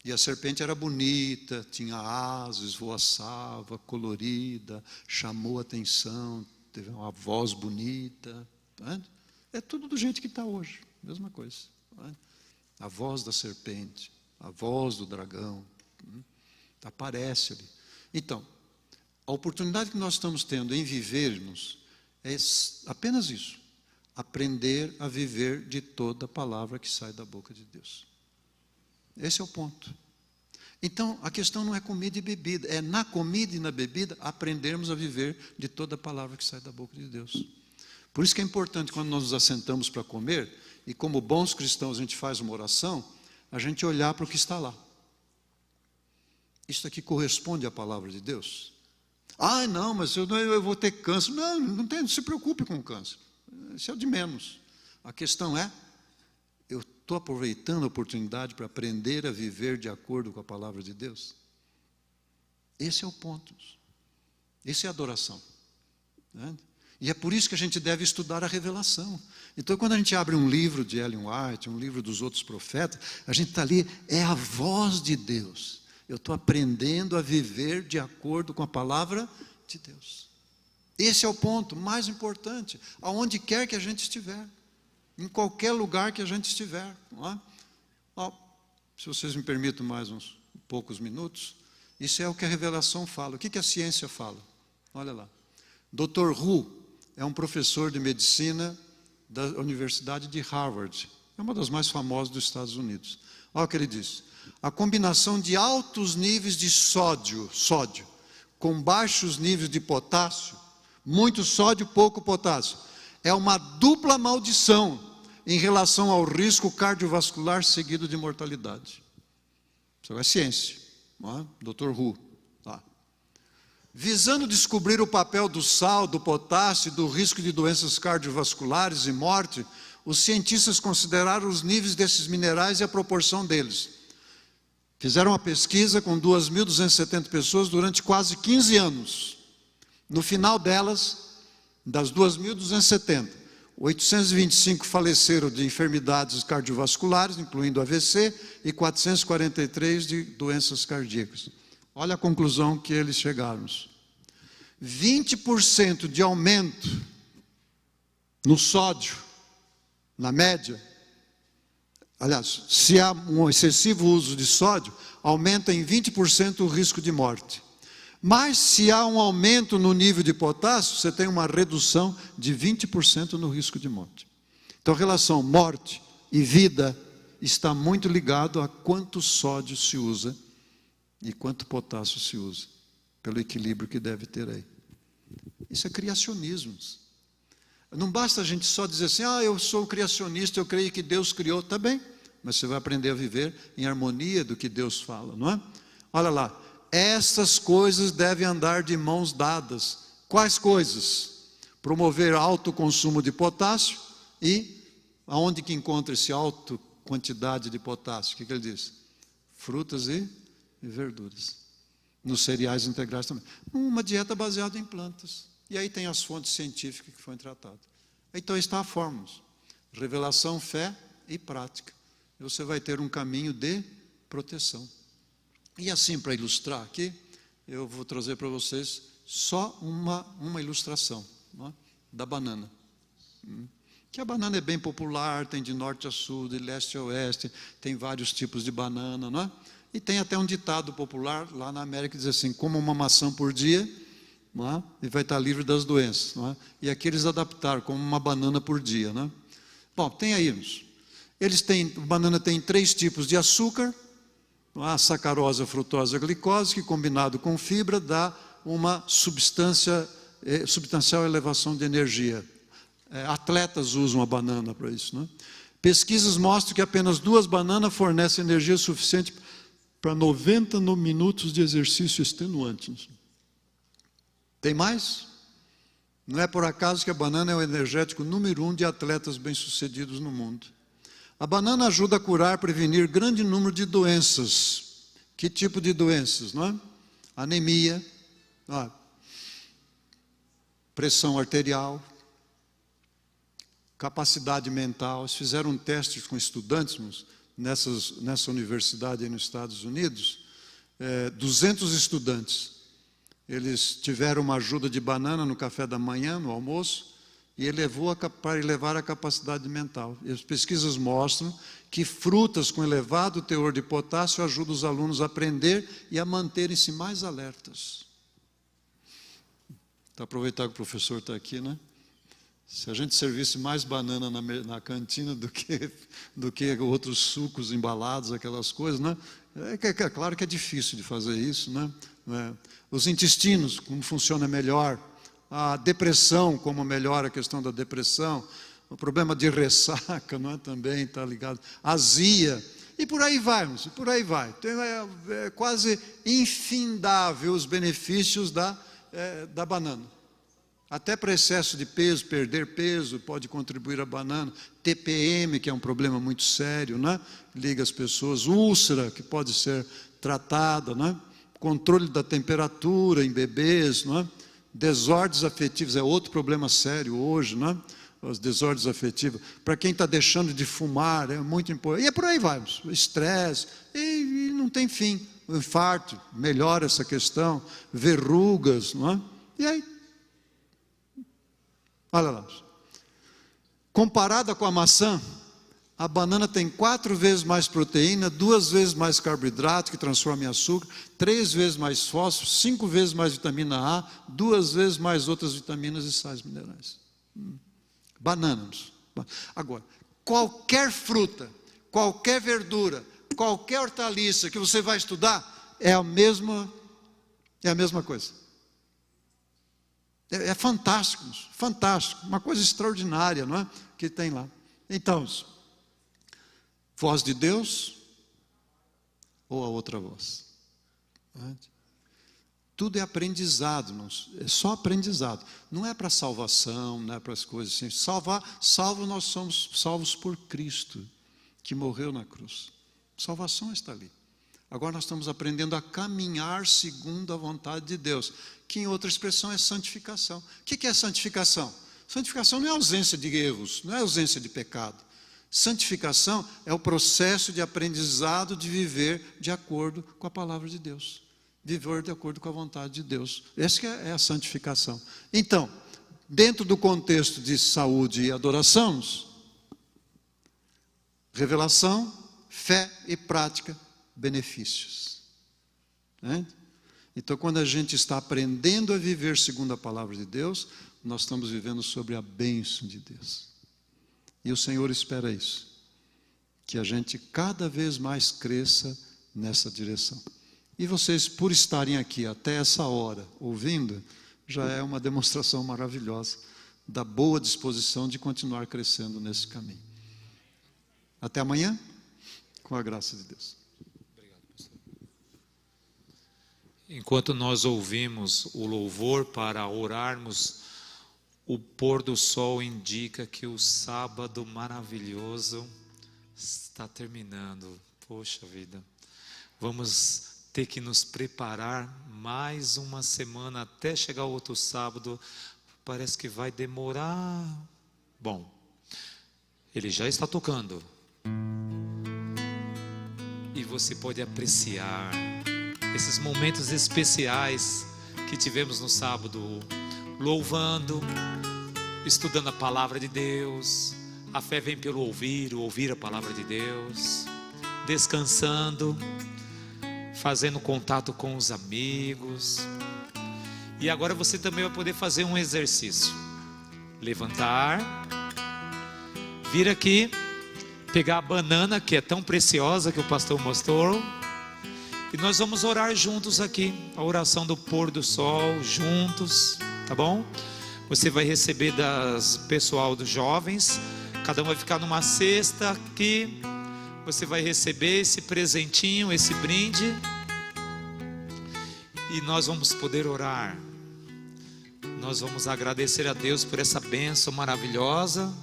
E a serpente era bonita, tinha asas, esvoaçava, colorida, chamou atenção, teve uma voz bonita. É tudo do jeito que está hoje, mesma coisa. A voz da serpente, a voz do dragão, aparece ali. Então, a oportunidade que nós estamos tendo em vivermos é apenas isso: aprender a viver de toda palavra que sai da boca de Deus. Esse é o ponto. Então, a questão não é comida e bebida, é na comida e na bebida aprendermos a viver de toda palavra que sai da boca de Deus. Por isso que é importante, quando nós nos assentamos para comer, e como bons cristãos a gente faz uma oração, a gente olhar para o que está lá. Isso aqui corresponde à palavra de Deus? Ah, não, mas eu vou ter câncer. Não se preocupe com o câncer. Isso é o de menos. A questão é, eu estou aproveitando a oportunidade para aprender a viver de acordo com a palavra de Deus? Esse é o ponto. Essa é a adoração. E é por isso que a gente deve estudar a revelação. Então, quando a gente abre um livro de Ellen White, um livro dos outros profetas, a gente está ali, é a voz de Deus. Eu estou aprendendo a viver de acordo com a palavra de Deus. Esse é o ponto mais importante, aonde quer que a gente estiver, em qualquer lugar que a gente estiver. Não é? Se vocês me permitem mais uns poucos minutos, isso é o que a revelação fala. O que a ciência fala? Olha lá. Dr. Hu é um professor de medicina da Universidade de Harvard. É uma das mais famosas dos Estados Unidos. Olha o que ele diz. A combinação de altos níveis de sódio com baixos níveis de potássio, muito sódio, pouco potássio, é uma dupla maldição em relação ao risco cardiovascular seguido de mortalidade. Isso é ciência, não é? Dr. Hu. Tá. Visando descobrir o papel do sal, do potássio e do risco de doenças cardiovasculares e morte, os cientistas consideraram os níveis desses minerais e a proporção deles. Fizeram uma pesquisa com 2.270 pessoas durante quase 15 anos. No final delas, das 2.270, 825 faleceram de enfermidades cardiovasculares, incluindo AVC, e 443 de doenças cardíacas. Olha a conclusão que eles chegaram. 20% de aumento no sódio, na média, Aliás, se há um excessivo uso de sódio, aumenta em 20% o risco de morte. Mas se há um aumento no nível de potássio, você tem uma redução de 20% no risco de morte. Então, a relação morte e vida está muito ligado a quanto sódio se usa e quanto potássio se usa, pelo equilíbrio que deve ter aí. Isso é criacionismo. Não basta a gente só dizer assim, eu sou criacionista, eu creio que Deus criou. Tá bem, mas você vai aprender a viver em harmonia do que Deus fala, não é? Olha lá, essas coisas devem andar de mãos dadas. Quais coisas? Promover alto consumo de potássio e aonde que encontra esse alto quantidade de potássio? O que ele diz? Frutas e verduras. Nos cereais integrais também. Uma dieta baseada em plantas. E aí tem as fontes científicas que foram tratadas. Então está a fórmula. Revelação, fé e prática. E você vai ter um caminho de proteção. E assim, para ilustrar aqui, eu vou trazer para vocês só uma ilustração, não é? Da banana. Que a banana é bem popular, tem de norte a sul, de leste a oeste, tem vários tipos de banana, não é? E tem até um ditado popular lá na América que diz assim, coma uma maçã por dia, não é? E vai estar livre das doenças, não é? E aqui eles adaptaram, como uma banana por dia, não é? Bom, tem aí, a banana tem 3 tipos de açúcar, a sacarose, a frutose, a glicose, que combinado com fibra dá uma substancial elevação de energia. Atletas usam a banana para isso, né? Pesquisas mostram que apenas 2 bananas fornecem energia suficiente para 90 minutos de exercício extenuante. Tem mais? Não é por acaso que a banana é o energético número 1 de atletas bem-sucedidos no mundo. A banana ajuda a curar, prevenir grande número de doenças. Que tipo de doenças, não é? Anemia, pressão arterial, capacidade mental. Eles fizeram um teste com estudantes nessa universidade aí nos Estados Unidos, 200 estudantes. Eles tiveram uma ajuda de banana no café da manhã, no almoço, e para elevar a capacidade mental. E as pesquisas mostram que frutas com elevado teor de potássio ajudam os alunos a aprender e a manterem-se mais alertas. Então, aproveitar que o professor está aqui, né? Se a gente servisse mais banana na cantina do que outros sucos embalados, aquelas coisas, né? É claro que é difícil de fazer isso, né? Os intestinos, como funciona melhor, a depressão, como melhora a questão da depressão, o problema de ressaca, não é? Também está ligado, azia, e por aí vai, por aí vai. É quase infindável os benefícios da banana. Até para excesso de peso, perder peso, pode contribuir a banana. TPM, que é um problema muito sério, né? Liga as pessoas. Úlcera, que pode ser tratada, né? Controle da temperatura em bebês, não é? Desordens afetivos é outro problema sério hoje, né? As desordens afetivas. Para quem está deixando de fumar, é muito importante. E é por aí vai, estresse, e não tem fim. O infarto, melhora essa questão, verrugas, não é? E aí? Olha lá. Comparada com a maçã, a banana tem 4 vezes mais proteína, 2 vezes mais carboidrato, que transforma em açúcar, 3 vezes mais fósforo, 5 vezes mais vitamina A, 2 vezes mais outras vitaminas e sais minerais. Bananas. Agora, qualquer fruta, qualquer verdura, qualquer hortaliça que você vai estudar, é a mesma coisa. É fantástico, fantástico, uma coisa extraordinária, não é? Que tem lá. Então, voz de Deus ou a outra voz? Tudo é aprendizado, é só aprendizado. Não é para salvação, não é para as coisas assim. Salvo nós somos salvos por Cristo, que morreu na cruz. Salvação está ali. Agora nós estamos aprendendo a caminhar segundo a vontade de Deus, que em outra expressão é santificação. O que é santificação? Santificação não é ausência de erros, não é ausência de pecado. Santificação é o processo de aprendizado de viver de acordo com a palavra de Deus. Viver de acordo com a vontade de Deus. Essa que é a santificação. Então, dentro do contexto de saúde e adoração, Revelação, fé e prática, benefícios. Então, quando a gente está aprendendo a viver segundo a palavra de Deus, nós estamos vivendo sobre a bênção de Deus. E o Senhor espera isso, que a gente cada vez mais cresça nessa direção. E vocês, por estarem aqui até essa hora, ouvindo, já é uma demonstração maravilhosa da boa disposição de continuar crescendo nesse caminho. Até amanhã, com a graça de Deus. Enquanto nós ouvimos o louvor para orarmos, o pôr do sol indica que o sábado maravilhoso está terminando. Poxa vida, vamos ter que nos preparar mais uma semana até chegar o outro sábado. Parece que vai demorar. Bom, ele já está tocando. E você pode apreciar esses momentos especiais que tivemos no sábado, louvando, estudando a palavra de Deus. A fé vem pelo ouvir, o ouvir a palavra de Deus, descansando, fazendo contato com os amigos. E agora você também vai poder fazer um exercício: levantar, vir aqui, pegar a banana que é tão preciosa que o pastor mostrou, e nós vamos orar juntos aqui, a oração do pôr do sol, juntos, tá bom? Você vai receber das pessoal dos jovens, cada um vai ficar numa cesta aqui, você vai receber esse presentinho, esse brinde, e nós vamos poder orar. Nós vamos agradecer a Deus por essa bênção maravilhosa.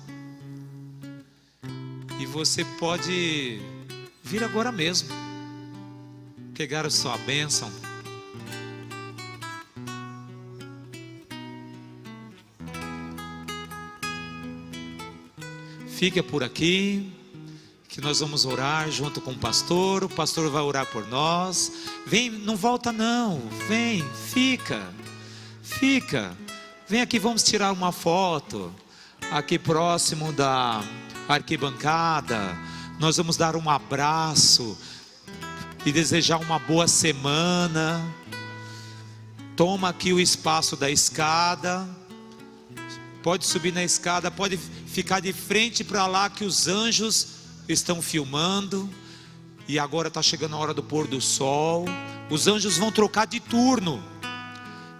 E você pode vir agora mesmo, pegar a sua bênção. Fica por aqui, que nós vamos orar junto com o pastor vai orar por nós. Vem, não volta não, vem, fica, vem aqui, vamos tirar uma foto, aqui próximo da arquibancada. Nós vamos dar um abraço e desejar uma boa semana. Toma aqui o espaço da escada, pode subir na escada, pode ficar de frente para lá, que os anjos estão filmando. E agora está chegando a hora do pôr do sol. Os anjos vão trocar de turno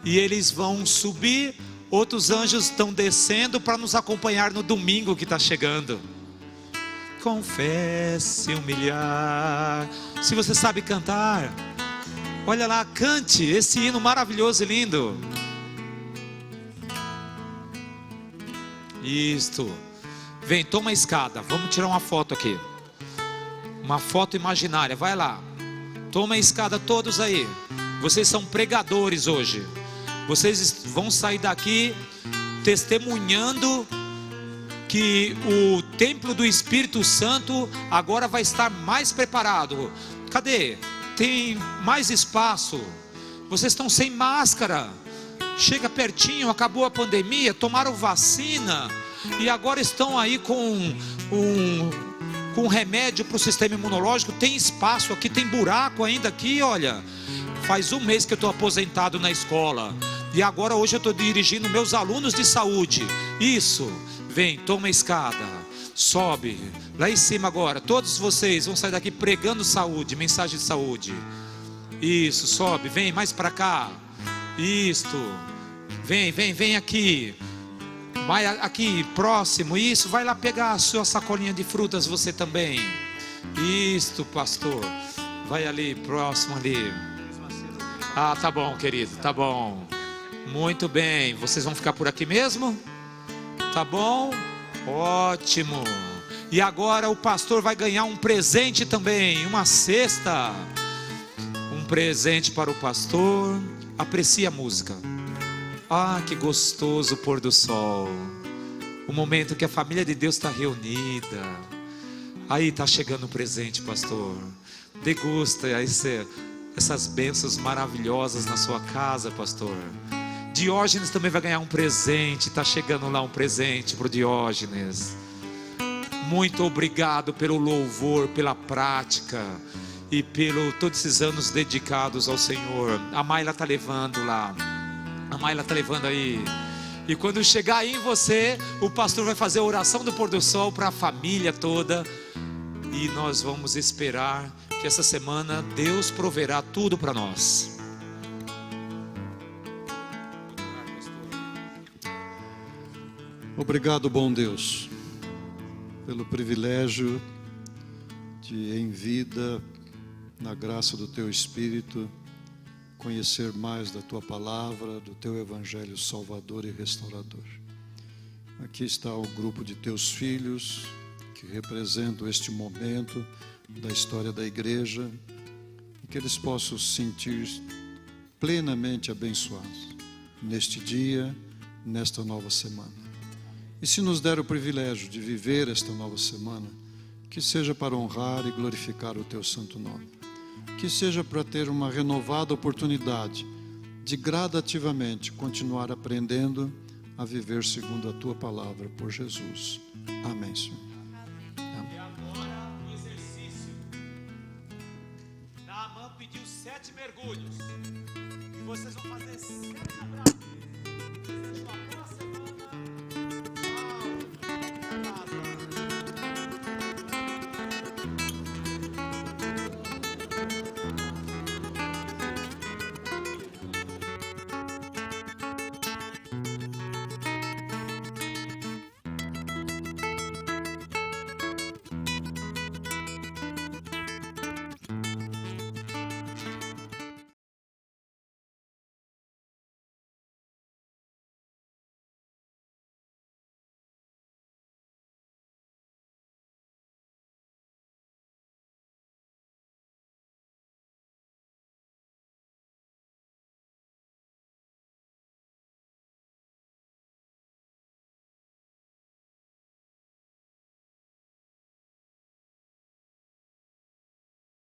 e eles vão subir. Outros anjos estão descendo para nos acompanhar no domingo que está chegando. Com fé se humilhar. Se você sabe cantar, olha lá, cante esse hino maravilhoso e lindo. Isto. Vem, toma a escada. Vamos tirar uma foto aqui. Uma foto imaginária. Vai lá. Toma a escada todos aí. Vocês são pregadores hoje. Vocês vão sair daqui testemunhando que o templo do Espírito Santo agora vai estar mais preparado. Cadê? Tem mais espaço. Vocês estão sem máscara. Chega pertinho, acabou a pandemia, tomaram vacina e agora estão aí com remédio para o sistema imunológico. Tem espaço aqui, tem buraco ainda aqui, olha. Faz um mês que eu estou aposentado na escola e agora hoje eu estou dirigindo meus alunos de saúde. Isso, vem, toma a escada, sobe, lá em cima agora. Todos vocês vão sair daqui pregando saúde, mensagem de saúde. Isso, sobe, vem mais para cá. Isto, vem aqui. Vai aqui, próximo, isso, vai lá pegar a sua sacolinha de frutas você também. Isto, pastor, vai ali, próximo ali. Ah, tá bom, querido, tá bom. Muito bem, vocês vão ficar por aqui mesmo? Tá bom? Ótimo. E agora o pastor vai ganhar um presente também, uma cesta. Um presente para o pastor. Aprecie a música. Ah, que gostoso o pôr do sol. O momento que a família de Deus está reunida. Aí está chegando o presente, pastor. Degusta essas bênçãos maravilhosas na sua casa, pastor. Diógenes também vai ganhar um presente. Está chegando lá um presente para o Diógenes. muito obrigado pelo louvor, pela prática e pelo todos esses anos dedicados ao Senhor. A Mayla está levando lá. A Mayla está levando aí. E quando chegar aí em você, o pastor vai fazer a oração do pôr do sol para a família toda. E nós vamos esperar que essa semana Deus proverá tudo para nós. Obrigado, bom Deus, pelo privilégio de, em vida, na graça do Teu Espírito, conhecer mais da Tua Palavra, do Teu Evangelho Salvador e Restaurador. Aqui está o grupo de Teus filhos, que representam este momento da história da igreja, e que eles possam se sentir plenamente abençoados neste dia, nesta nova semana. E se nos der o privilégio de viver esta nova semana, que seja para honrar e glorificar o Teu santo nome. Que seja para ter uma renovada oportunidade de gradativamente continuar aprendendo a viver segundo a Tua palavra, por Jesus. Amém, Senhor. E agora o exercício. Naamã pediu 7 mergulhos. E vocês vão fazer 7 abraços.